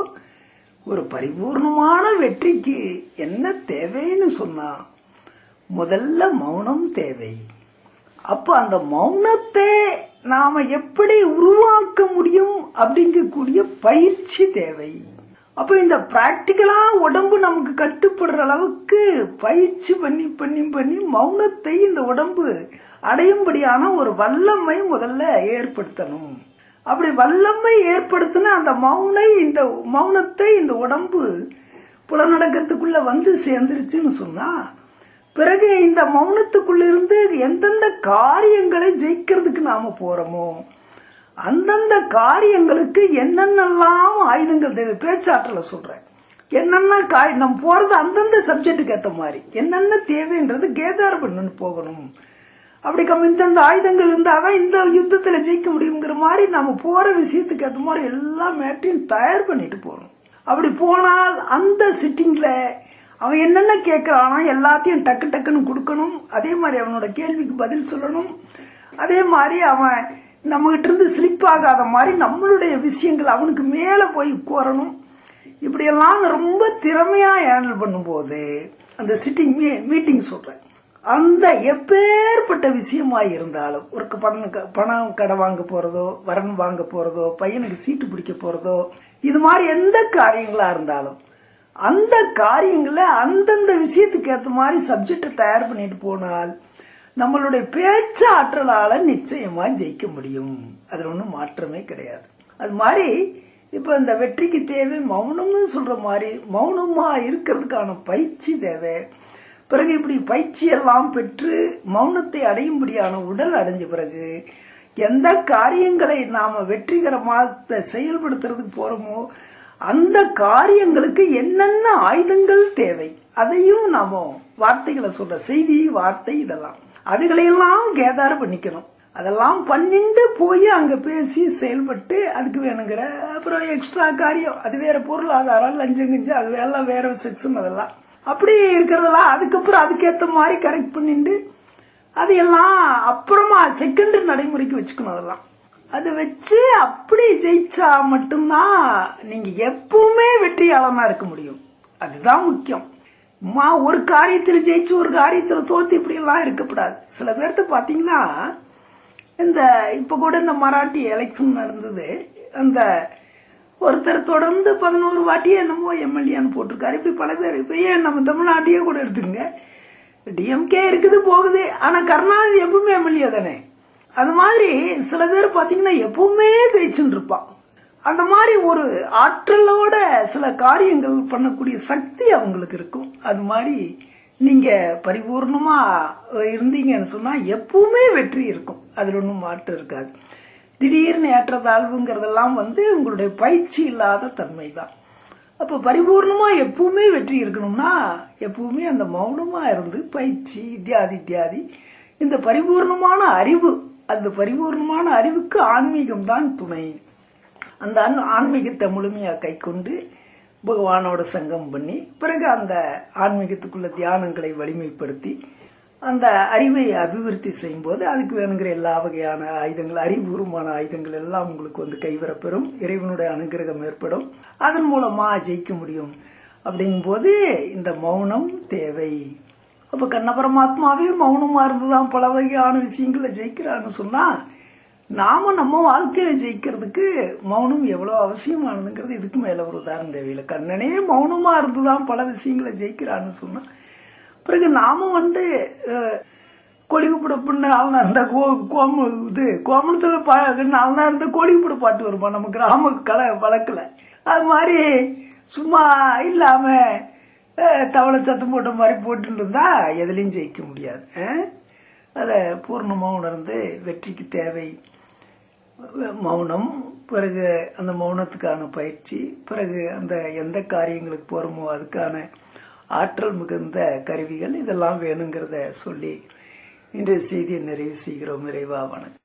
ஒரு பரிபூர்ணமான வெற்றிக்கு என்ன தேவைன்னு சொன்னா முதல்ல மௌனம் தேவை. அப்ப அந்த மௌனத்தை நாம எப்படி உருவாக்க முடியும் அப்படிங்கக்கூடிய பயிற்சி தேவை. அப்ப இந்த பிராக்டிக்கலா உடம்பு நமக்கு கட்டுப்படுற அளவுக்கு பயிற்சி பண்ணி பண்ணி பண்ணி மௌனத்தை இந்த உடம்பு அடையும்படியான ஒரு வல்லமை முதல்ல ஏற்படுத்தணும். அப்படி வல்லமை ஏற்படுத்தின அந்த மௌனத்தை இந்த உடம்பு புலநடக்கத்துக்குள்ள வந்து சேர்ந்துருச்சுன்னு சொன்னா பிறகு இந்த மௌனத்துக்குள்ள இருந்து எந்தெந்த காரியங்களை ஜெயிக்கிறதுக்கு நாம போறோமோ அந்தந்த காரியங்களுக்கு என்னென்னலாம் ஆயுதங்கள் தேவை. பேச்சாற்றல சொல்றேன். என்னென்ன நம்ம போறது அந்தந்த சப்ஜெக்டுக்கு ஏற்ற மாதிரி என்னென்ன தேவைன்றது கேதார் பண்ணு போகணும். அப்படி இந்தந்த ஆயுதங்கள் இருந்தாதான் இந்த யுத்தத்துல ஜெயிக்க முடியுங்கிற மாதிரி நம்ம போற விஷயத்துக்கு ஏற்ற மாதிரி எல்லா மேட்டையும் தயார் பண்ணிட்டு போகணும். அப்படி போனால் அந்த சிட்டிங்ல அவன் என்னென்ன கேட்கிறானோ எல்லாத்தையும் டக்கு டக்குன்னு கொடுக்கணும். அதே மாதிரி அவனோட கேள்விக்கு பதில் சொல்லணும். அதே மாதிரி அவன் நம்மகிட்ட இருந்து ஸ்லிப் ஆகாத மாதிரி நம்மளுடைய விஷயங்கள் அவனுக்கு மேல போய் கோரணும். இப்படியெல்லாம் ரொம்ப திறமையா ஹேண்டில் பண்ணும்போது அந்த சிட்டிங் மீட்டிங் சொல்றேன், அந்த எப்பேற்பட்ட விஷயமா இருந்தாலும் ஒரு பணம் கடை வாங்க போறதோ, வரன் வாங்க போறதோ, பையனுக்கு சீட்டு பிடிக்க போறதோ, இது மாதிரி எந்த காரியங்களா இருந்தாலும் அந்த காரியங்களை அந்தந்த விஷயத்துக்கு ஏற்ற மாதிரி சப்ஜெக்டை தயார் பண்ணிட்டு போனால் நம்மளுடைய பேச்சு ஆற்றலால நிச்சயமா ஜெயிக்க முடியும். அதுல ஒன்றும் மாற்றமே கிடையாது. அது மாதிரி இப்ப இந்த வெற்றிக்கு தேவை மௌனம்னு சொல்ற மாதிரி மௌனமா இருக்கிறதுக்கான பயிற்சி தேவை. பிறகு இப்படி பயிற்சி எல்லாம் பெற்று மௌனத்தை அடையும்படியான உடல் அடைஞ்ச பிறகு எந்த காரியங்களை நாம வெற்றிகரமாக செயல்படுத்துறதுக்கு போறோமோ அந்த காரியங்களுக்கு என்னென்ன ஆயுதங்கள் தேவை அதையும் நாம வார்த்தைகளை சொல்ற செய்தி வார்த்தை இதெல்லாம் அதுகளையெல்லாம் கேதார் பண்ணிக்கணும். அதெல்லாம் பண்ணிட்டு போய் அங்க பேசி செயல்பட்டு அதுக்கு வேணுங்கிற அப்புறம் எக்ஸ்ட்ரா காரியம் அது வேற பொருளாதாரம் லஞ்சம் கிஞ்சம் அது எல்லாம் வேற செக்ஷன் அதெல்லாம் அப்படி இருக்கிறதெல்லாம் அதுக்கப்புறம் அதுக்கேற்ற மாதிரி கரெக்ட் பண்ணிட்டு அதையெல்லாம் அப்புறமா செகண்ட் நடைமுறைக்கு வச்சுக்கணும். அதெல்லாம் அதை வச்சு அப்படி ஜெயிச்சா மட்டும்தான் நீங்க எப்பவுமே வெற்றியாளனா இருக்க முடியும். அதுதான் முக்கியம். ஒரு காரியத்தில் ஜெயிச்சு ஒரு காரியத்தில் தோத்து இப்படி எல்லாம் இருக்கக்கூடாது. சில பேர்த்த பாத்தீங்கன்னா இந்த இப்ப கூட இந்த மராட்டி எலெக்ஷன் நடந்தது, அந்த ஒருத்தர் தொடர்ந்து 11 வாட்டியே என்னமோ எம்எல்ஏன்னு போட்டிருக்காரு. இப்படி பல பேர் இப்ப ஏன் நம்ம தமிழ்நாட்டையே கூட எடுத்துங்க, டிஎம்கே இருக்குது போகுது, ஆனா கருணாநிதி எப்பவுமே எம்எல்ஏ தானே. அது மாதிரி சில பேர் பாத்தீங்கன்னா எப்பவுமே ஜெயிச்சுட்டு இருப்பான். அந்த மாதிரி ஒரு ஆற்றலோட சில காரியங்கள் பண்ணக்கூடிய சக்தி அவங்களுக்கு இருக்கும். அது மாதிரி நீங்க பரிபூர்ணமா இருந்தீங்கன்னு சொன்னா எப்பவுமே வெற்றி இருக்கும். அதுல ஒன்றும் மாற்றம் இருக்காது. திடீர்னு ஏற்றத்தாழ்வுங்கிறதெல்லாம் உங்களுடைய பயிற்சி இல்லாத தன்மை தான். அப்ப பரிபூர்ணமா எப்பவுமே வெற்றி இருக்கணும்னா எப்பவுமே அந்த மௌனமா இருந்து பயிற்சி இத்தியாதி இந்த பரிபூர்ணமான அறிவு, அந்த பரிபூர்ணமான அறிவுக்கு ஆன்மீகம் தான் துணை. அந்த ஆன்மீகத்தை முழுமையா கை கொண்டு பகவானோட சங்கம் பண்ணி பிறகு அந்த ஆன்மீகத்துக்குள்ள தியானங்களை வலிமைப்படுத்தி அந்த அறிவை அபிவிருத்தி செய்யும் போது அதுக்கு வேணுங்கிற எல்லா வகையான ஆயுதங்கள் அறிவுபூர்வமான ஆயுதங்கள் எல்லாம் உங்களுக்கு கைவரப்பெறும். இறைவனுடைய அனுகிரகம் ஏற்படும். அதன் மூலமா ஜெயிக்க முடியும். அப்படிங்கும் போது இந்த மௌனம் தேவை. அப்ப கண்ண பரமாத்மாவே மௌனமா இருந்துதான் பல வகையான விஷயங்களை ஜெயிக்கிறான்னு சொன்னா நாம நம்ம வாழ்க்கையில ஜெயிக்கிறதுக்கு மௌனம் எவ்வளவு அவசியமானதுங்கிறது இதுக்கு மேல ஒரு உதாரணம் தேவையில்லை. கண்ணனே மௌனமா இருந்துதான் பல விஷயங்களை ஜெயிக்கிறான்னு சொன்னா பிறகு நாம கொலிகுப்பட நாலனா இருந்தா கோமணத்துல 4 நாள் இருந்தா கொலிகுப்பட பாட்டு வருமா நம்ம கிராம கலை வழக்குல. அது மாதிரி சும்மா இல்லாம தவளை சத்தம் போட்ட மாதிரி போட்டு இருந்தா எதுலையும் ஜெயிக்க முடியாது. அதை பூர்ணமா உணர்ந்து வெற்றிக்கு தேவை மௌனம். பிறகு அந்த மௌனத்துக்கான பயிற்சி, பிறகு அந்த எந்த காரியங்களுக்கு போறோமோ அதுக்கான ஆற்றல் மிகுந்த கருவிகள் இதெல்லாம் வேணுங்கிறத சொல்லி இன்றைய செய்தியை நிறைவு செய்கிறோம். இறைவா வணக்கம்.